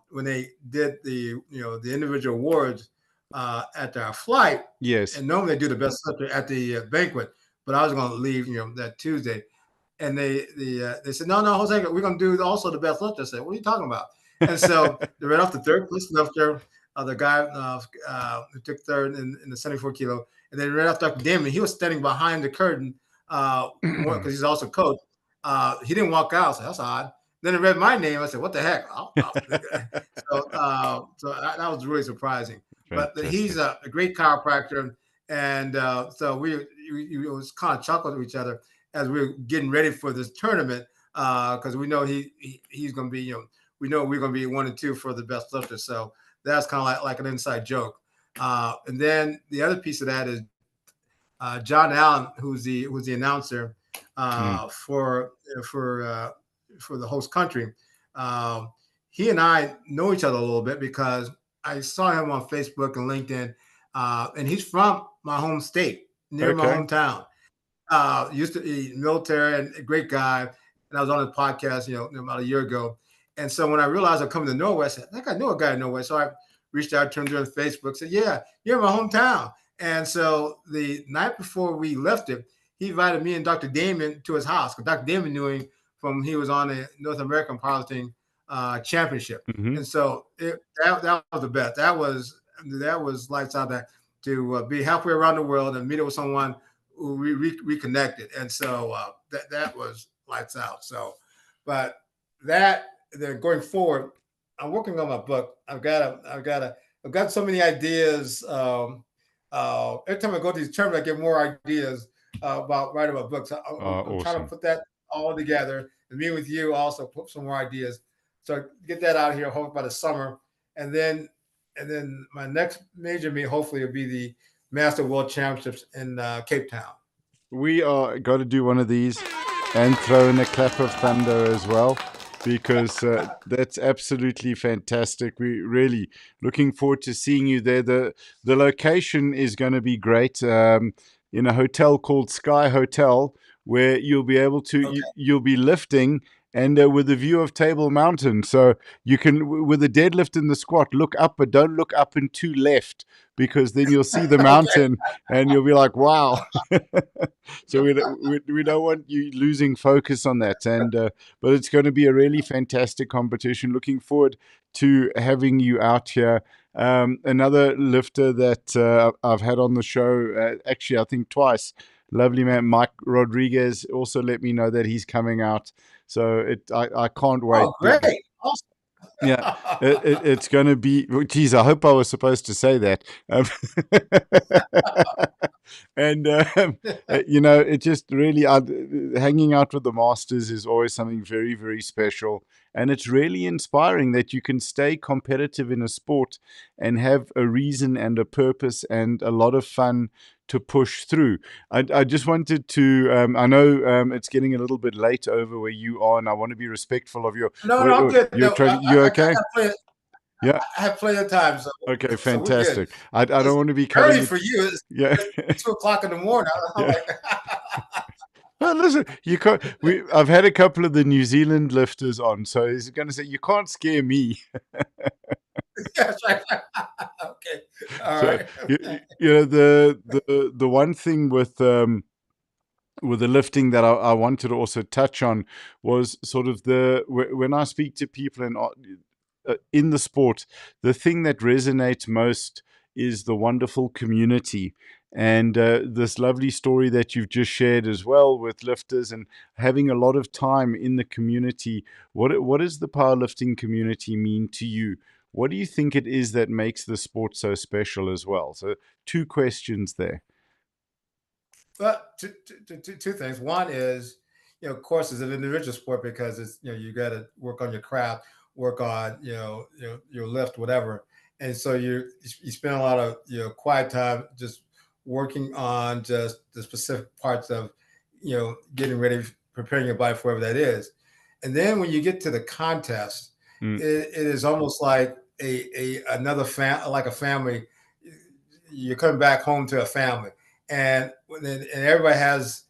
B: when they did the individual awards at our flight,
A: Yes.
B: and normally they do the best lifter at the banquet, but I was going to leave, that Tuesday, and they said, "No, no, Jose, we're going to do also the best lifter." I said, "What are you talking about?" And so they read off the third place lifter, the guy who took third in the 74 kilo, and then right after Dr. Damon, he was standing behind the curtain because he's also coach. He didn't walk out, so that's odd. Then it read my name. I said, "What the heck?" So that was really surprising. But he's
A: Fantastic.
B: a great chiropractor, and so we was kind of chuckling to each other as we were getting ready for this tournament because we know he's going to be we know we're going to be 1 and 2 for the best lifter. So that's kind of like an inside joke. And then the other piece of that is John Allen, who's the announcer
A: Mm.
B: for the host country. He and I know each other a little bit because I saw him on Facebook and LinkedIn, and he's from my home state, near my
A: Okay.
B: hometown. Used to be military and a great guy. And I was on his podcast, about a year ago. And so when I realized I'm coming to Norway, I said, I think I know a guy in Norway. So I reached out to him on Facebook, said, "Yeah, you're in my hometown." And so the night before we left it, he invited me and Dr. Damon to his house because Dr. Damon knew him from he was on a North American powerlifting championship.
A: Hmm.
B: And so that was the best. That was lights out, that to be halfway around the world and meet up with someone who reconnected. And so that was lights out. So, but that then going forward, I'm working on my book. I've got so many ideas. Every time I go to these tournaments, I get more ideas about writing about books. I'm trying to
A: Awesome.
B: put that all together, and me with you also put some more ideas. So get that out here, hopefully by the summer, and then my next major meet hopefully will be the Master World Championships in Cape Town.
A: We are got to do one of these and throw in a clap of thunder as well, because that's absolutely fantastic. We really looking forward to seeing you there. The location is going to be great, in a hotel called Sky Hotel, where you'll be able to
B: Okay.
A: you'll be lifting and with a view of Table Mountain, so you can, with the deadlift and the squat, look up, but don't look up and to left, because then you'll see the
B: Okay.
A: mountain and you'll be like, wow. So we don't want you losing focus on that. And but it's going to be a really fantastic competition. Looking forward to having you out here. Another lifter that I've had on the show, actually I think twice, lovely man Mike Rodriguez, also let me know that he's coming out. So I can't wait.
B: Oh, great. Awesome.
A: Yeah, it's going to be. Geez, I hope I was supposed to say that. And it just really, hanging out with the masters is always something very, very special, and it's really inspiring that you can stay competitive in a sport and have a reason and a purpose and a lot of fun to push through. I just wanted to. I know it's getting a little bit late over where you are, and I want to be respectful of your.
B: No, I'm good.
A: You're
B: No,
A: trying. You okay? Yeah.
B: I have plenty of time, so
A: Okay.
B: we're good.
A: Fantastic. I don't
B: It's
A: want to be cutting
B: early
A: it.
B: for you.
A: Yeah.
B: It's 2 o'clock in the morning. I'm
A: Yeah.
B: like,
A: Well, listen, you can't. I've had a couple of the New Zealand lifters on, so he's going to say you can't scare me.
B: yeah, right. Okay, all
A: So
B: right.
A: the one thing with the lifting that I wanted to also touch on was sort of when I speak to people in the sport, the thing that resonates most is the wonderful community. And this lovely story that you've just shared as well with lifters and having a lot of time in the community. What does the powerlifting community mean to you? What do you think it is that makes the sport so special as well? So, two questions there.
B: But two things. One is, of course, it's an individual sport because it's you got to work on your craft, work on your lift, whatever, and so you spend a lot of quiet time just working on just the specific parts of getting ready, preparing your body for whatever that is, and then when you get to the contest,
A: Mm.
B: it is almost like a another like a family. You're coming back home to a family, and everybody has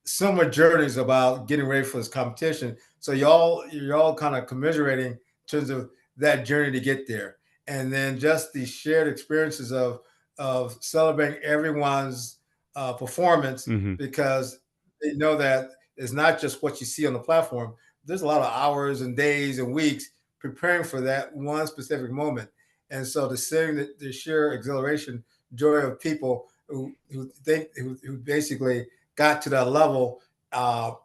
B: similar journeys about getting ready for this competition. So you're all kind of commiserating in terms of that journey to get there, and then just the shared experiences of celebrating everyone's performance
A: Hmm.
B: because they know that it's not just what you see on the platform. There's a lot of hours and days and weeks preparing for that one specific moment, and so to seeing the sheer exhilaration, joy of people who basically got to that level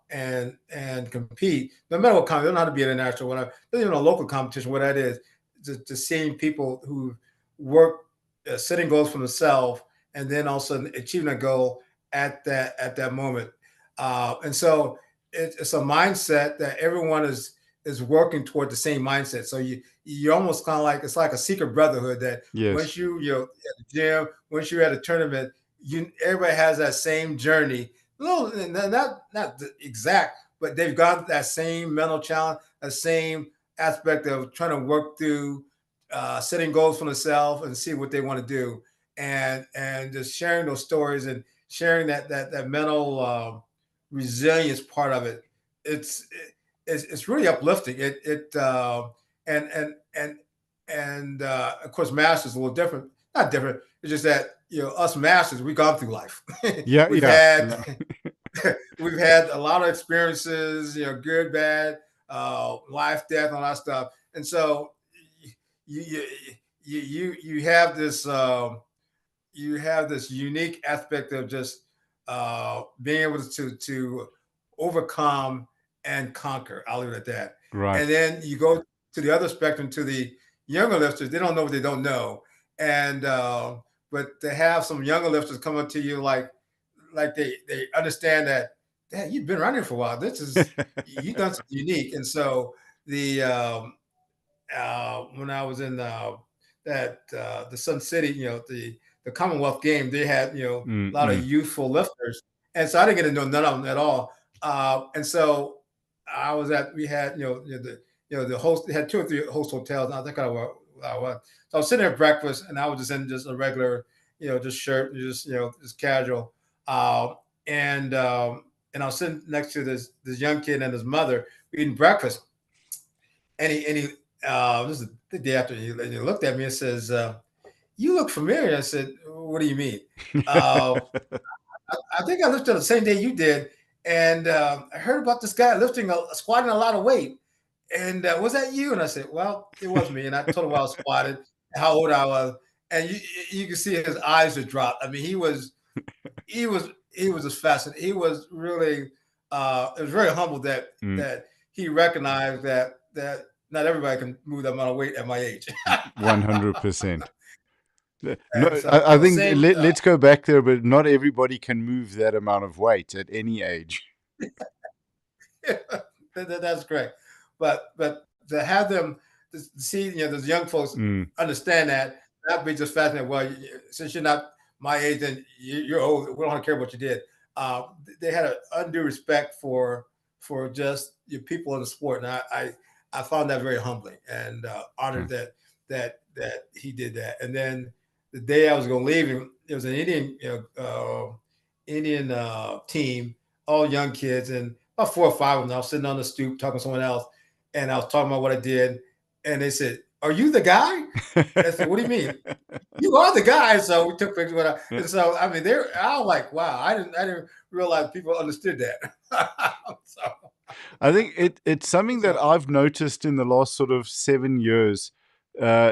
B: and compete, no matter what competition, they don't have to be international, whatever, even a local competition, what that is, to seeing people who work setting goals for themselves and then also achieving a goal at that moment. And so it's a mindset that everyone is working toward the same mindset. So you almost kind of like it's like a secret brotherhood that
A: Yes.
B: once at the gym, once you're at a tournament, everybody has that same journey. No, not the exact, but they've got that same mental challenge, that same aspect of trying to work through setting goals for themselves and see what they want to do, and just sharing those stories and sharing that mental resilience part of it. It's it's really uplifting. And of course, masters a little different. Not different. It's just that us masters, we've gone through life.
A: Yeah,
B: we've
A: yeah,
B: had
A: yeah.
B: we've had a lot of experiences, good, bad, life, death, all that stuff. And so you you have this unique aspect of just being able to overcome and conquer. I'll leave it at that.
A: Right.
B: And then you go to the other spectrum to the younger lifters. They don't know what they don't know, and but to have some younger lifters come up to you like they understand that, Dad, you've been around here for a while. This is you've done something unique. And so when I was in the Sun City, the Commonwealth game, they had a lot of
A: Mm-mm.
B: youthful lifters, and so I didn't get to know none of them at all. And so we had the host, they had two or three host hotels. I think I was. So I was sitting there at breakfast, and I was just in just a regular just shirt, just casual, uh, and I was sitting next to this young kid and his mother eating breakfast, and he this is the day after he looked at me and says, "You look familiar." I said, "What do you mean?" Uh, I think I lifted the same day you did, and I heard about this guy squatting a lot of weight. And was that you? And I said, "Well, it was me." And I told him I was squatted, how old I was, and you can see his eyes had dropped. I mean, he was just fascinated. He was really it was very humble that
A: Mm,
B: that he recognized that not everybody can move that amount of weight at my age.
A: 100%. No,
B: And so
A: I think
B: same
A: let's go back there, but not everybody can move that amount of weight at any age.
B: that's great. But to have them to see those young folks
A: Mm,
B: understand that'd be just fascinating. Well, since you're not my age, then you're old. We don't care what you did. They had an undue respect for just your people in the sport, and I found that very humbling and honored
A: mm,
B: that he did that. And then the day I was going to leave him, it was an Indian team, all young kids, and about four or five of them. I was sitting on the stoop talking to someone else, and I was talking about what I did, and they said, "Are you the guy?" I said, "What do you mean?" You are the guy. So we took pictures with her.
A: Yeah.
B: And so I mean, I was like, wow, I didn't realize people understood that. so
A: I think it's something that
B: so
A: I've noticed in the last sort of 7 years.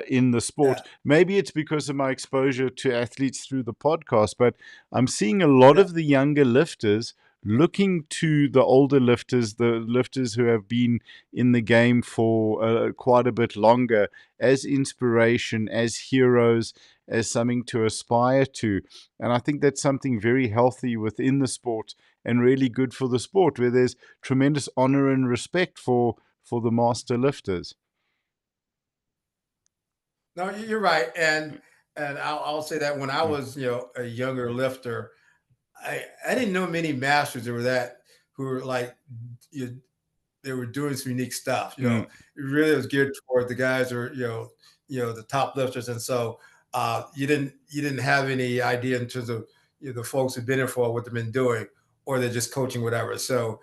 A: in the sport.
B: Yeah.
A: Maybe it's because of my exposure to athletes through the podcast, but I'm seeing a lot
B: Yeah.
A: of the younger lifters looking to the older lifters, the lifters who have been in the game for quite a bit longer, as inspiration, as heroes, as something to aspire to. And I think that's something very healthy within the sport and really good for the sport, where there's tremendous honor and respect for the master lifters.
B: No, you're right, and I'll say that when I
A: Mm,
B: was a younger lifter, I didn't know many masters that were who were like you they were doing some unique stuff.
A: mm,
B: It really was geared toward the guys who are the top lifters, and so you didn't have any idea in terms of the folks who've been in for what they've been doing, or they're just coaching whatever. So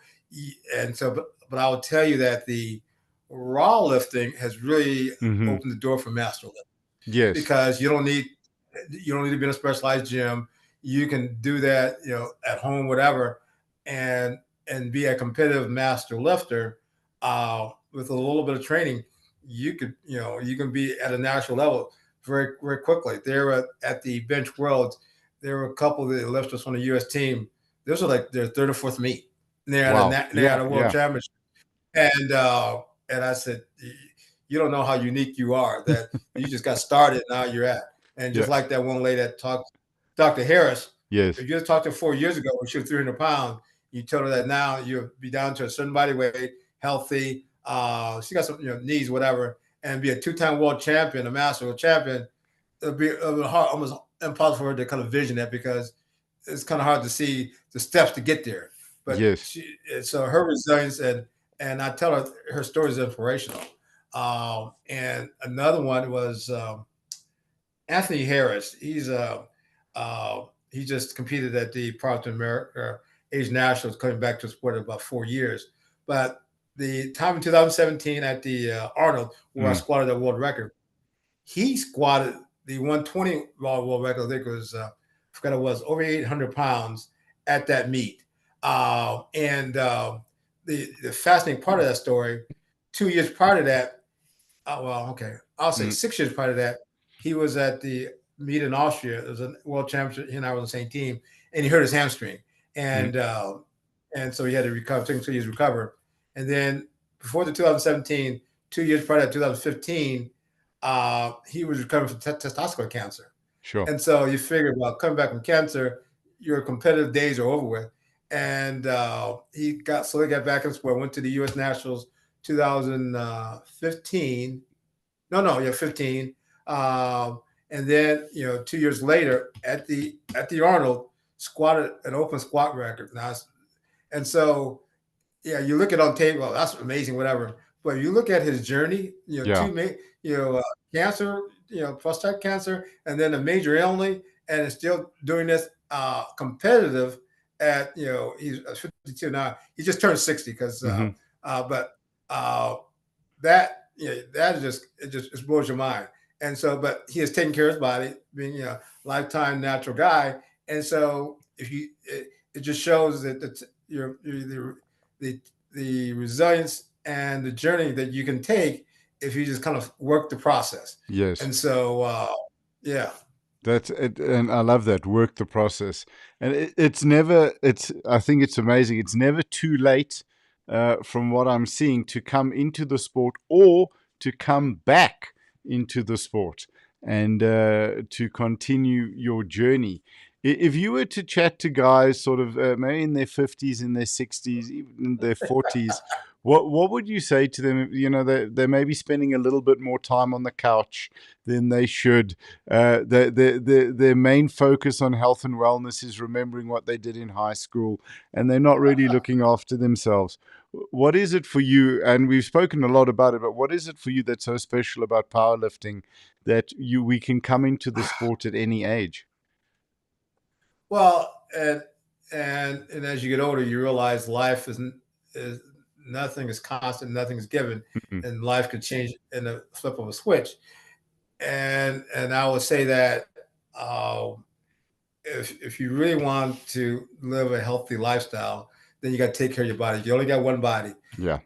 B: but I will tell you that the raw lifting has really
A: mhm.
B: opened the door for master lifting
A: Yes.
B: because you don't need to be in a specialized gym. You can do that, at home, whatever, and be a competitive master lifter with a little bit of training. You can be at a national level very, very quickly. There were at the Bench Worlds, there were a couple of the lifters on the U.S. team. Those are like their third or fourth meet. And
A: Wow.
B: they're
A: Yeah.
B: at a world
A: Yeah.
B: championship, and I said, you don't know how unique you are. That you just got started, now you're at. And
A: Yeah.
B: just like that one lady that talked, Dr. Harris,
A: Yes.
B: if you just talked to her 4 years ago when she was 300 pounds, you told her that now you'll be down to a certain body weight, healthy. She got some knees, whatever, and be a two-time world champion, a master world champion. It'll be hard, almost impossible for her to kind of vision that because it's kind of hard to see the steps to get there. But
A: Yes.
B: so her resilience and I tell her story is inspirational. And another one was Anthony Harris. He just competed at the Prompton America Age Nationals, coming back to sport in about 4 years. But the time in 2017 at the Arnold, where I
A: Mm,
B: squatted the world record, he squatted the 120 world record. I think it was, I forgot it was over 800 pounds at that meet. And the fascinating part of that story, 2 years prior to that, well, okay, I'll say
A: mm,
B: 6 years prior to that, he was at the meet in Austria. It was a world championship. He and I were on the same team, and he hurt his hamstring,
A: mm,
B: and so he had to recover. Took him 2 years to recover, and then before the 2017, 2 years prior to that, 2015, he was recovering from testicular cancer.
A: sure.
B: And so you figure, well, coming back from cancer, your competitive days are over with. And he got back in sport, went to the U.S. Nationals 2015. No, yeah, 15. And then 2 years later at the Arnold, squatted an open squat record. And so yeah, you look at on tape, well, that's amazing, whatever. But you look at his journey,
A: Yeah.
B: cancer, prostate cancer, and then a major illness, and is still doing this competitive at he's 52 now. He just turned 60 because
A: Hmm.
B: but that that is just it blows your mind. And so, but he has taken care of his body, being lifetime natural guy. And so, if you it just shows that the the resilience and the journey that you can take if you just kind of work the process.
A: Yes.
B: And so, yeah,
A: That's it, and I love that. Work the process, and it's never. It's. I think it's amazing. It's never too late, from what I'm seeing, to come into the sport or to come back into the sport and to continue your journey. If you were to chat to guys, sort of maybe in their 50s, in their 60s, even in their 40s, what would you say to them? They may be spending a little bit more time on the couch than they should. Their main focus on health and wellness is remembering what they did in high school, and they're not really looking after themselves. What is it for you? And we've spoken a lot about it, but what is it for you that's so special about powerlifting that we can come into the sport at any age?
B: well, and as you get older, you realize life is nothing is constant, nothing is given,
A: Mm,
B: and life could change in a flip of a switch. And I would say that uh, if you really want to live a healthy lifestyle, then you got to take care of your body. You only got one body,
A: yeah.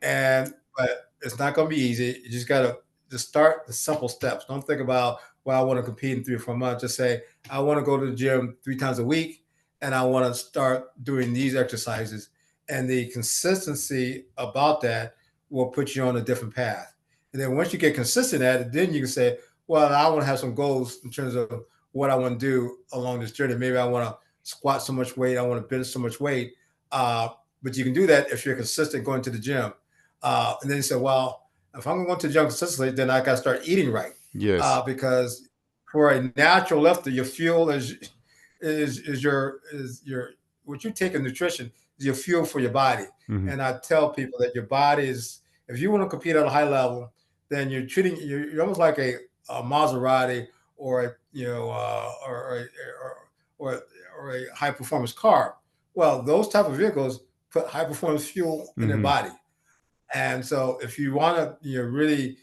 B: but it's not going to be easy. You just got to. just start the simple steps. Don't think about, well, I want to compete in 3 or 4 months. Just say, I want to go to the gym 3 times a week, and I want to start doing these exercises. And the consistency about that will put you on a different path. And then once you get consistent at it, then you can say, well, I want to have some goals in terms of what I want to do along this journey. Maybe I want to squat so much weight, I want to bench so much weight. Uh, but you can do that if you're consistent going to the gym. And then you say, well, if I'm going to the gym consistently, then I got to start eating right.
A: Yes.
B: Because for a natural lifter, your fuel is your what you take in nutrition is your fuel for your body.
A: Hmm.
B: And I tell people that your body is, if you want to compete at a high level, then you're almost like a Maserati, or a or, or a high performance car. Well, those type of vehicles put high performance fuel in their
A: Hmm.
B: body. And so if you want to, really,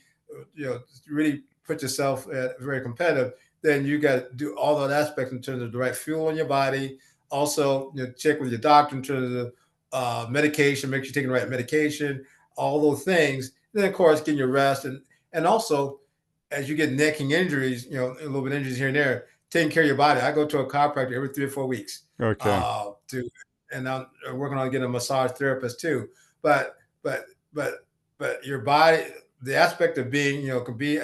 B: you know, really put yourself at very competitive, then you got to do all those aspects in terms of the right fuel in your body. Also, check with your doctor in terms of medication, make sure you're taking the right medication, all those things. Then, of course, getting your rest, and also as you get necking injuries, a little bit of injuries here and there, taking care of your body. I go to a chiropractor every 3 or 4 weeks,
A: Okay.
B: to, and I'm working on getting a massage therapist too. But but but but your body, the aspect of being, could be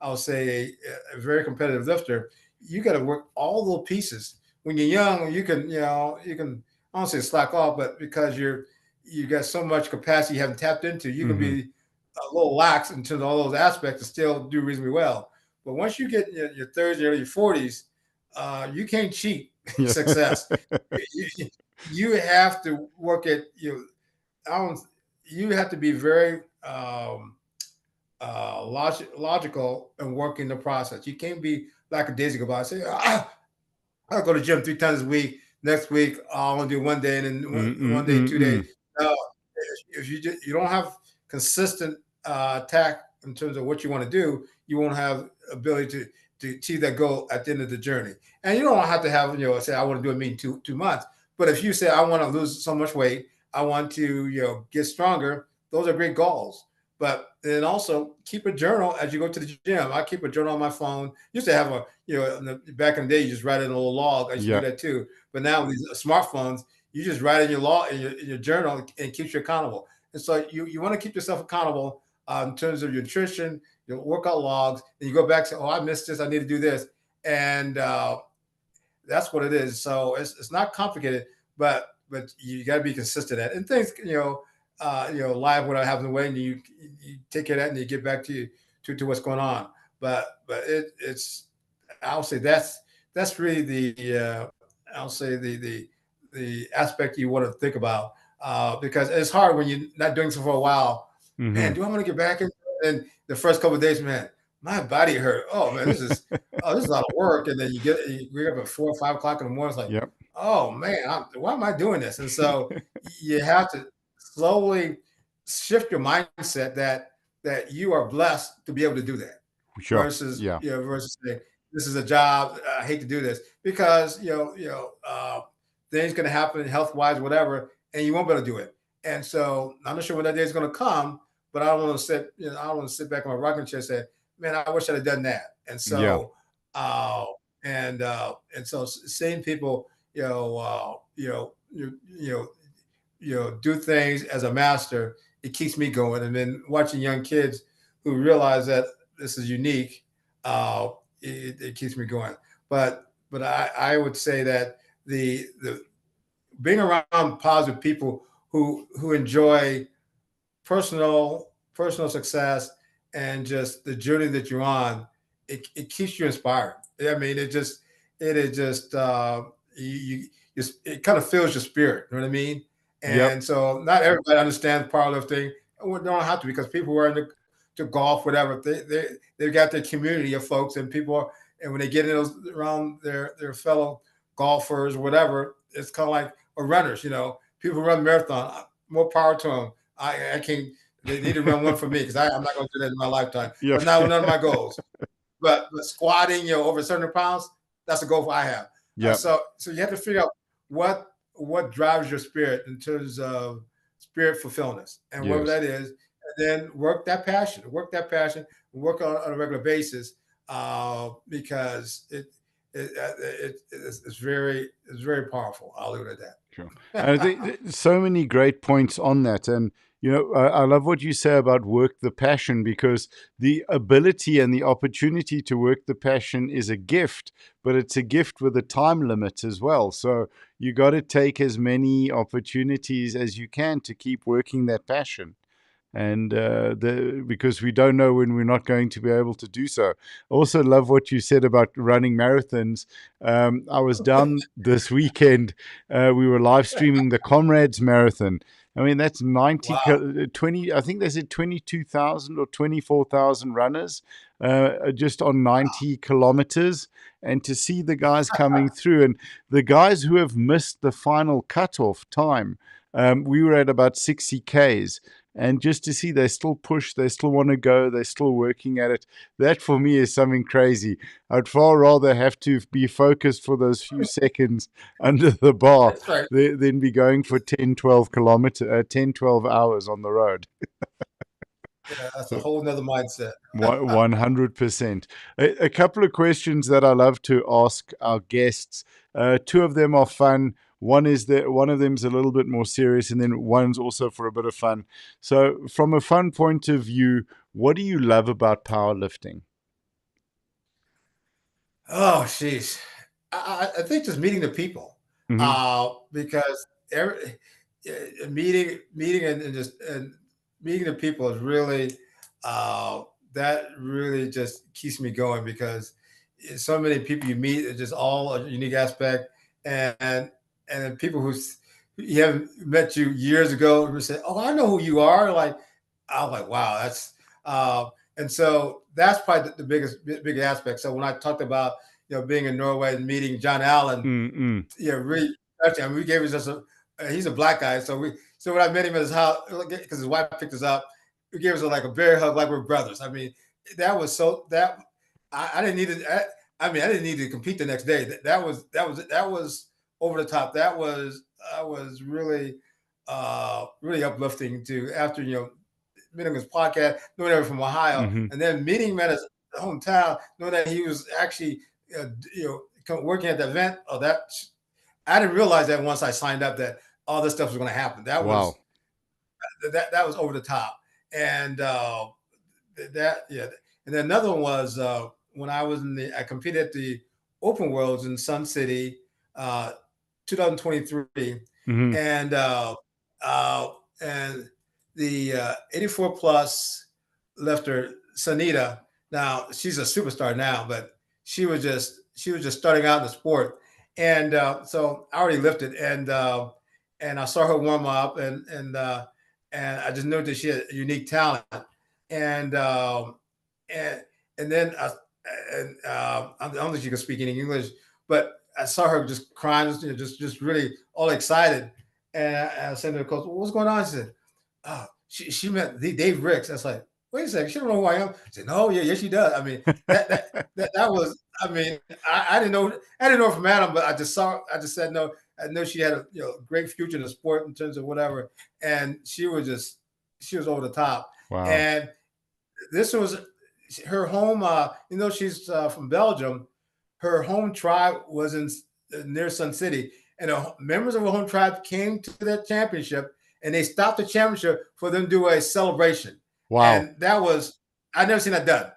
B: I'll say a very competitive lifter. You got to work all those pieces. When you're young, you can I don't say slack off, but because you got so much capacity you haven't tapped into, you can
A: Hmm.
B: be a little lax in terms of all those aspects and still do reasonably well. But once you get in your 30s, early 40s, you can't cheat
A: Yeah.
B: success. You, you have to work at I don't, you have to be very logical and working the process. You can't be lackadaisical about it. Say, I'll go to the gym 3 times a week. Next week, I'll only do one day, and then one day, 2 days.
A: Mm-mm-mm-mm.
B: No, if you don't have consistent attack in terms of what you want to do, you won't have ability to achieve that goal at the end of the journey. And you don't have to have, say, I want to do a meeting 2 months. But if you say, I want to lose so much weight, I want to get stronger, those are great goals. But then also keep a journal as you go to the gym. I keep a journal on my phone. Used to have back in the day, you just write it in a little log. I used to do
A: Yeah.
B: that too. But now with these smartphones, you just write in your log, in your journal, and keeps you accountable. And so you want to keep yourself accountable in terms of your nutrition, your workout logs. And you go back and say, oh, I missed this. I need to do this. And that's what it is. So it's not complicated, but you got to be consistent at it. And things, live without having to wait, and you take care of that, and you get back to what's going on. But it's I'll say that's really I'll say the aspect you want to think about, because it's hard when you're not doing so for a while.
A: Hmm.
B: Man, do I want to get back in? And the first couple of days, man, my body hurt. Oh man, this is a lot of work. And then you wake up at 4 or 5 o'clock in the morning. It's like,
A: Yep.
B: oh man, why am I doing this? And so you have to slowly shift your mindset that you are blessed to be able to do that,
A: Sure.
B: versus
A: Yeah.
B: versus saying, this is a job. I hate to do this because things going to happen health wise, whatever, and you won't be able to do it. And so I'm not sure when that day is going to come, but I don't want to I don't want to sit back in my rocking chair and say, man, I wish I'd have done that. And
A: Yeah.
B: so, uh, and so seeing people, do things as a master, it keeps me going. And then watching young kids who realize that this is unique, uh, it keeps me going. But I would say that the being around positive people who enjoy personal success and just the journey that you're on, it keeps you inspired. I mean, it is just it kind of fills your spirit. You know what I mean?
A: Yep.
B: And so not everybody understands powerlifting. Well, they don't have to, because people who are into to golf, whatever, they've got their community of folks, and people are, and when they get in those around their fellow golfers, whatever, it's kind of like a runners. People who run marathon. More power to them. I can't. They need to run one for me, because I'm not going to do that in my lifetime.
A: Yep.
B: That's not none of my goals. But squatting, over 700 pounds, that's a goal I have.
A: Yep.
B: So you have to figure out what drives your spirit in terms of spirit fulfillment, and whatever
A: Yes.
B: that is, and then work that passion. Work that passion. work on a regular basis, because it's very powerful. I'll leave it at
A: Sure. And I think
B: that.
A: so many great points on that. And, I love what you say about work the passion, because the ability and the opportunity to work the passion is a gift, but it's a gift with a time limit as well. So you got to take as many opportunities as you can to keep working that passion. And because we don't know when we're not going to be able to do so. I also love what you said about running marathons. I was down this weekend. We were live streaming the Comrades Marathon. I mean, that's 90,
B: Wow.
A: 20, I think they said 22,000 or 24,000 runners just on 90 kilometers. And to see the guys coming through, and the guys who have missed the final cutoff time, we were at about 60 Ks. And just to see they still push, they still want to go, they're still working at it. That for me is something crazy. I'd far rather have to be focused for those few seconds under the bar
B: That's right.
A: than be going for 10, 12 kilometer, 10, 12 hours on the road.
B: Yeah, that's a
A: So
B: whole nother mindset.
A: 100%. A couple of questions that I love to ask our guests. Two of them are fun. One of them's a little bit more serious, and then one's also for a bit of fun. So, from a fun point of view, what do you love about powerlifting?
B: Oh, jeez. I think just meeting the people,
A: Hmm.
B: because meeting and just and meeting the people is really, that really just keeps me going, because so many people you meet are just all a unique aspect, and and people you haven't met you years ago who say, "Oh, I know who you are." Like, I'm like, wow, that's and so that's probably the big aspect. So when I talked about, being in Norway and meeting John Allen,
A: Mm-mm.
B: really, actually, I mean, we gave us just he's a black guy, so when I met him at his house, because his wife picked us up, we gave us like a bear hug, like we're brothers. I mean, that was so that I didn't need to. I mean, I didn't need to compete the next day. That was over the top. That was really, really uplifting to, after meeting his podcast, knowing that from Ohio,
A: Hmm.
B: and then meeting him at his hometown, knowing that he was actually, working at the event. Oh, that I didn't realize that once I signed up, that all this stuff was going to happen. That
A: Wow.
B: was that was over the top, and that yeah. And then another one was, when I competed at the Open Worlds in Sun City, uh, 2023,
A: Hmm.
B: and uh, and the 84 plus lifter Sanita. Now she's a superstar now, but she was just starting out in the sport, and so I already lifted, and I saw her warm up, and I just knew that she had a unique talent, and and and then I don't think she could speak any English, but I saw her just crying, just really all excited, and I said to the coach, "What's going on?" She said, "Oh, she met Dave Ricks." I was like, "Wait a second, she don't know who I am." She said, "No, yeah, yes, she does." I mean, that was. I mean, I didn't know from Adam, but I just said no. I know she had a great future in the sport in terms of whatever, and she was over the top.
A: Wow.
B: And this was her home. She's from Belgium. Her home tribe was in near Sun City, and members of her home tribe came to that championship, and they stopped the championship for them to do a celebration.
A: Wow.
B: And that was I never seen that done.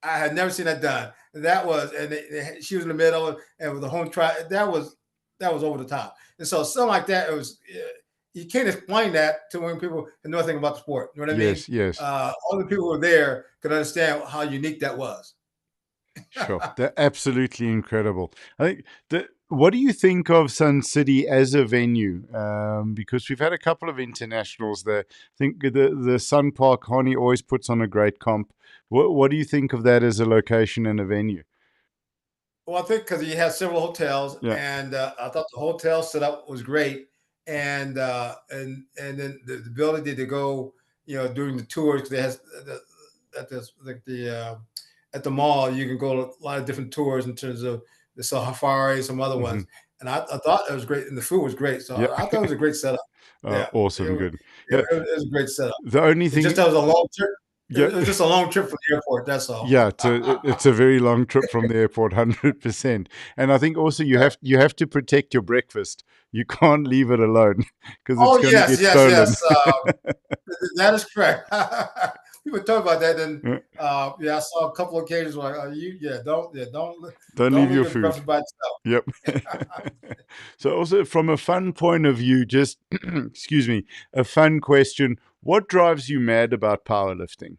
B: I had never seen that done. That was, and she was in the middle, and with the home tribe, that was over the top. And so something like that, it was. You can't explain that to when people know nothing about the sport. You know what I mean?
A: Yes, yes.
B: All the people who were there could understand how unique that was.
A: Sure, they're absolutely incredible. I think what do you think of Sun City as a venue? Because we've had a couple of internationals there. I think the Sun Park Honey always puts on a great comp. What do you think of that as a location and a venue?
B: Well, I think because you have several hotels,
A: Yeah.
B: and I thought the hotel setup was great, and then the ability to go, during the tours. They has at this like the at the mall, you can go to a lot of different tours in terms of the safari, some other
A: Hmm.
B: ones, and I thought it was great, and the food was great. So
A: Yeah.
B: I thought it was a great setup. Yeah,
A: Awesome. Good.
B: it
A: Yeah.
B: was a great setup.
A: The only
B: It just
A: thing.
B: that was a long trip.
A: Yeah,
B: It's just a long trip from the airport. That's all.
A: yeah, it's a very long trip from the airport, 100%. And I think also you have to protect your breakfast. You can't leave it alone because it's
B: Oh
A: going to
B: yes,
A: get
B: yes,
A: stolen.
B: yes. That is correct. People talk about that, and
A: Yeah,
B: yeah, I saw a couple of occasions where
A: don't
B: don't
A: leave
B: leave
A: your
B: your
A: food.
B: breakfast by itself.
A: Yep. So also from a fun point of view, just excuse me, a fun question. What drives you mad about powerlifting?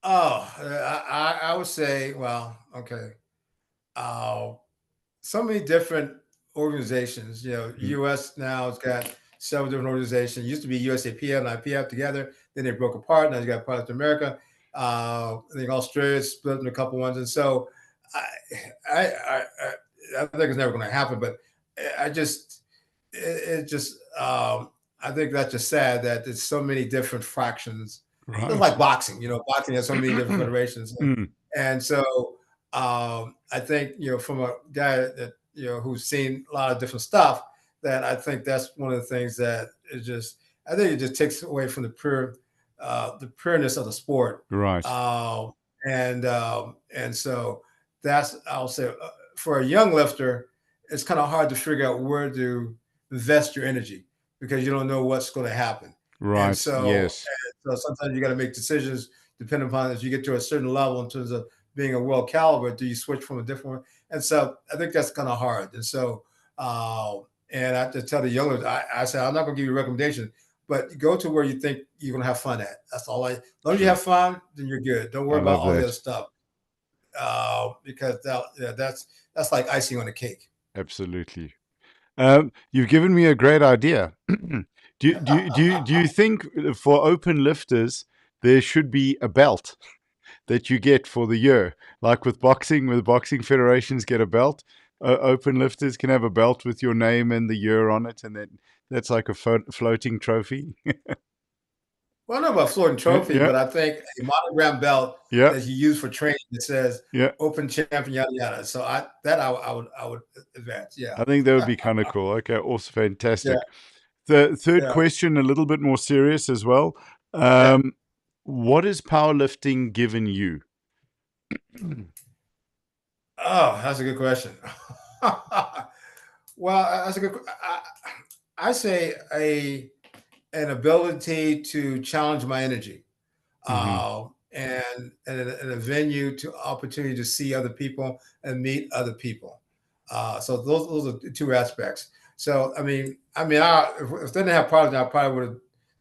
B: Oh, I would say, well, okay. Uh, so many different organizations. You know,
A: Mm,
B: U.S. now has got several different organizations. It used to be USAPF and IPF together. Then they broke apart. Now you got Product America. I think Australia split into a couple ones, and so I, I think it's never going to happen. But I just, it just, I think that's just sad that there's so many different fractions. It's
A: right.
B: like boxing. You know, boxing has so many different federations,
A: Mm,
B: and so I think from a guy that who's seen a lot of different stuff, that I think that's one of the things that is just I think it just takes away from the pureness of the sport,
A: right.
B: um, and so that's I'll say for a young lifter, it's kind of hard to figure out where to invest your energy because you don't know what's going to happen, and
A: Right.
B: so
A: Yes.
B: sometimes you got to make decisions depending upon as you get to a certain level in terms of being a world caliber, do you switch from a different one? And so I think that's kind of hard. And so, and I have to tell the youngers, I said, I'm not going to give you a recommendation, but go to where you think you're going to have fun at. That's all as long as you
A: Sure.
B: have fun, then you're good. Don't
A: I
B: worry about
A: love
B: all the other
A: that.
B: stuff because that's like icing on the cake.
A: Absolutely. You've given me a great idea. Do you think for open lifters there should be a belt that you get for the year, like with boxing, where the boxing federations get a belt? Open lifters can have a belt with your name and the year on it, and then that's like a floating trophy.
B: Well, I don't know about floating
A: Yeah,
B: trophy,
A: yeah,
B: but I think a monogram belt
A: yeah,
B: that you use for training that says
A: yeah.
B: open champion, yada yada. So I would advance. Yeah.
A: I think that would be kind of cool. Okay, also
B: Yeah.
A: fantastic. The third
B: Yeah.
A: question, a little bit more serious as well.
B: Okay.
A: Um, what has powerlifting given you?
B: Oh, that's a good question. Well, that's a good. I say an ability to challenge my energy,
A: Hmm.
B: and a venue to opportunity to see other people and meet other people. So those are the two aspects. So if they didn't have problems, I probably would have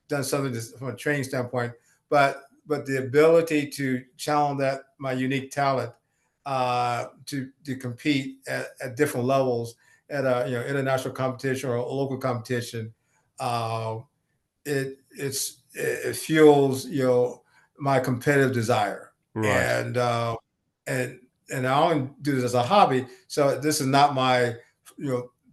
B: done something just from a training standpoint. But the ability to challenge that my unique talent to compete at different levels at a international competition or a local competition, uh, it fuels my competitive desire,
A: Right,
B: and and I only do this as a hobby. So this is not my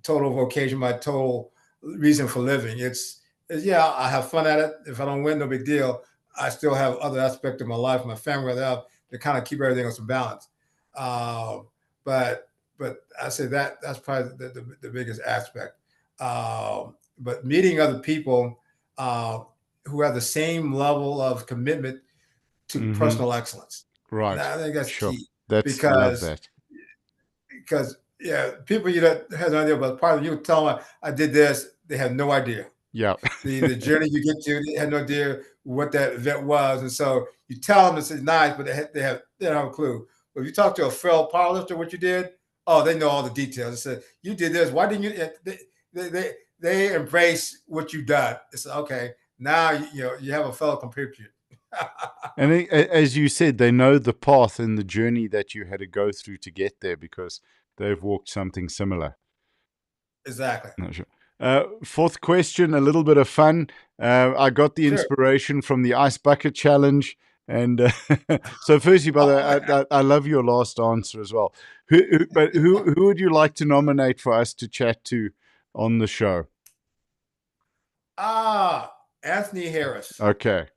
B: total vocation, my total reason for living. It's yeah, I have fun at it. If I don't win, no big deal. I still have other aspects of my life, my family, to kind of keep everything else in balance. Uh, but I say that's probably the biggest aspect. But meeting other people uh, who have the same level of commitment to
A: hmm,
B: personal excellence. And
A: right.
B: I think that's
A: Sure.
B: key
A: That's I love
B: because
A: that.
B: yeah, people that has no idea about part of you tell them I did this, they have no idea.
A: Yeah.
B: The journey you get to, they had no idea what that event was, and so you tell them it's nice, but they don't have a clue. But if you talk to a fellow powerlifter, what you did, oh, they know all the details. They said you did this. Why didn't you? They embrace what you done. It's okay. Now you have a fellow compatriot.
A: And as you said, they know the path and the journey that you had to go through to get there because they've walked something similar.
B: Exactly.
A: Not sure. Fourth question, a little bit of fun. I got the
B: Sure.
A: inspiration from the Ice Bucket Challenge. And so, firstly, brother,
B: Oh, yeah.
A: I love your last answer as well. But who would you like to nominate for us to chat to on the show?
B: Anthony Harris.
A: Okay.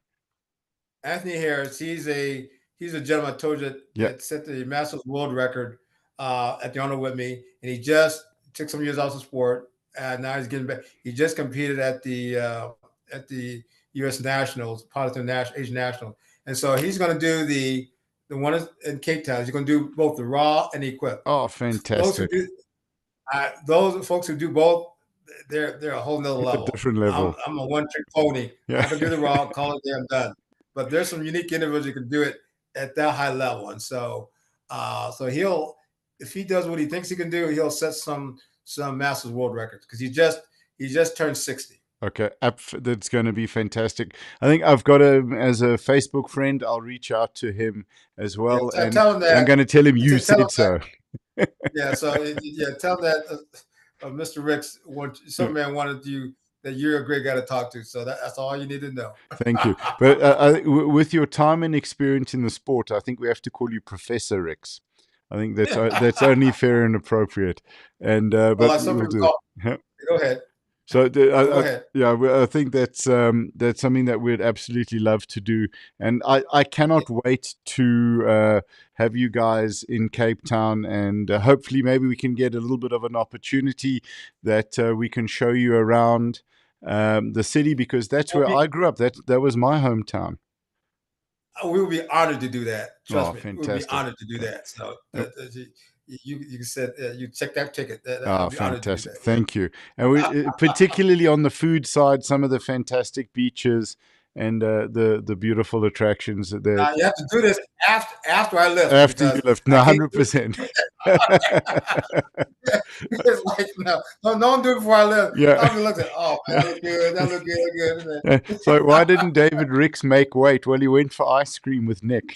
B: Anthony Harris, he's a gentleman I told you
A: Yeah.
B: that set the Masters world record at the honor with me, and he just took some years off the sport, and now he's getting back. He just competed at the U.S. nationals, part of the Asian national, and so he's going to do the one in Cape Town. He's going to do both the raw and the equip.
A: Oh,
B: Those who
A: fantastic.
B: do those folks who do both, they're a whole nother
A: A
B: level.
A: different level.
B: I'm a one trick pony.
A: Yeah.
B: I can do the raw, call it damn done. But there's some unique individuals who can do it at that high level, and so he'll, if he does what he thinks he can do, he'll set some Masters world records because he just turned 60.
A: Okay, that's going to be fantastic. I think I've got him as a Facebook friend. I'll reach out to him as well,
B: Yeah,
A: and
B: tell him that.
A: I'm going to tell him you
B: tell him
A: said so.
B: Yeah, so tell him that Mr. Ricks, some man wanted you, that you're a great guy to talk to. So that's all you need to know.
A: Thank you. But with your time and experience in the sport, I think we have to call you Professor Ricks. I think that's only fair and appropriate. And but we'll do it.
B: Go ahead.
A: So
B: Go ahead.
A: I think that's something that we'd absolutely love to do, and I cannot wait to have you guys in Cape Town, and hopefully maybe we can get a little bit of an opportunity that we can show you around the city, because that's where I grew up. That was my hometown.
B: We would be honored to do that. Trust me,
A: fantastic.
B: we would be honored to do that. So you said you check that ticket.
A: Fantastic! Thank you. And we particularly on the food side, some of the fantastic beaches and the beautiful attractions there.
B: Now you have to do this after I lift.
A: After you lift, 100%.
B: It's like no, don't do it before I lift.
A: Yeah.
B: I'll be looking. Oh, that look good. That look good.
A: So why didn't David Ricks make weight? Well, he went for ice cream with Nick.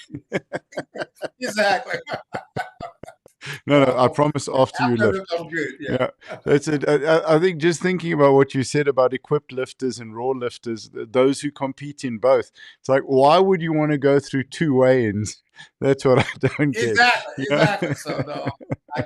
B: Exactly.
A: No, I promise after you lift.
B: I'm good. Yeah.
A: That's it. I think just thinking about what you said about equipped lifters and raw lifters, those who compete in both, it's like, why would you want to go through two weigh-ins? That's what I don't get.
B: Exactly. So no, I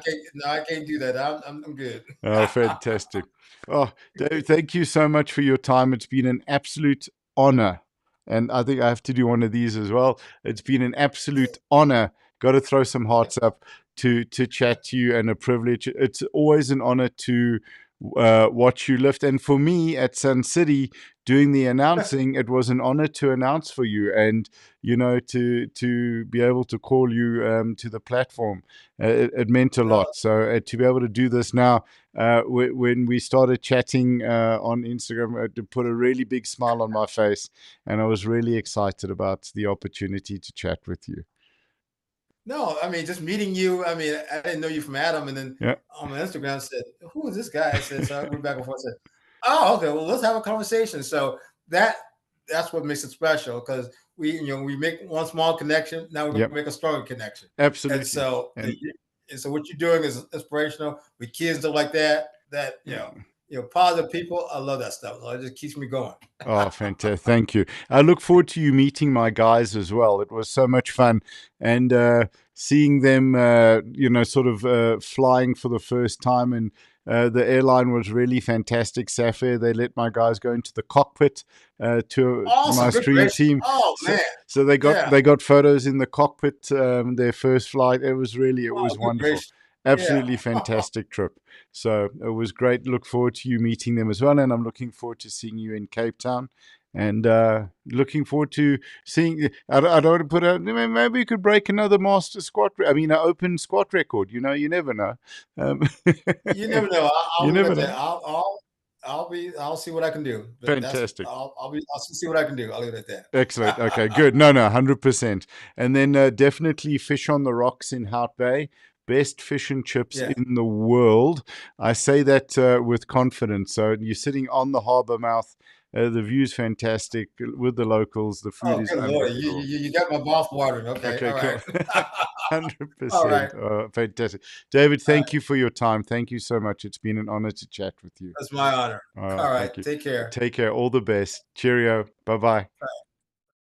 B: can't do that. I'm good.
A: Oh, fantastic. Oh, David, thank you so much for your time. It's been an absolute honor. And I think I have to do one of these as well. It's been an absolute honor. Got to throw some hearts up to chat to you, and a privilege. It's always an honor to watch you lift. And for me at Sun City doing the announcing, it was an honor to announce for you, and to be able to call you to the platform. It meant a lot. So to be able to do this now, when we started chatting on Instagram, it put a really big smile on my face, and I was really excited about the opportunity to chat with you.
B: No, I mean, just meeting you. I mean, I didn't know you from Adam, and then on my Instagram I said, "Who is this guy?" I said, so I went back and forth. I said, "Oh, okay. Well, let's have a conversation." So that's what makes it special, because we make one small connection. Now we're gonna make a stronger connection.
A: Absolutely.
B: And so what you're doing is inspirational with kids, stuff like that. Positive people. I love that stuff. So it just keeps me going.
A: Oh, fantastic. Thank you. I look forward to you meeting my guys as well. It was so much fun. And seeing them, sort of flying for the first time. And the airline was really fantastic. Safair, they let my guys go into the cockpit to my stream team.
B: Oh, man.
A: So they got photos in the cockpit, their first flight. It was wonderful. Gracious. Absolutely fantastic trip. So it was great. Look forward to you meeting them as well. And I'm looking forward to seeing you in Cape Town. And looking forward to seeing. I don't want to put out. Maybe you could break another master squat. An open squat record. You never know.
B: You never know. You never know. I'll see what I can do.
A: Fantastic.
B: I'll see what I can do. I'll leave it at that.
A: Excellent. Okay, good. No, 100%. And then definitely Fish on the Rocks in Hout Bay. Best fish and chips in the world. I say that with confidence. So you're sitting on the harbour mouth. The view's fantastic with the locals. The food is unbelievable.
B: You got my mouth watering. Okay, all right.
A: 100%. All right. Fantastic. David, thank you for your time. Thank you so much. It's been an honor to chat with you.
B: That's my honor. All right. Take care.
A: Take care. All the best. Cheerio. Bye-bye.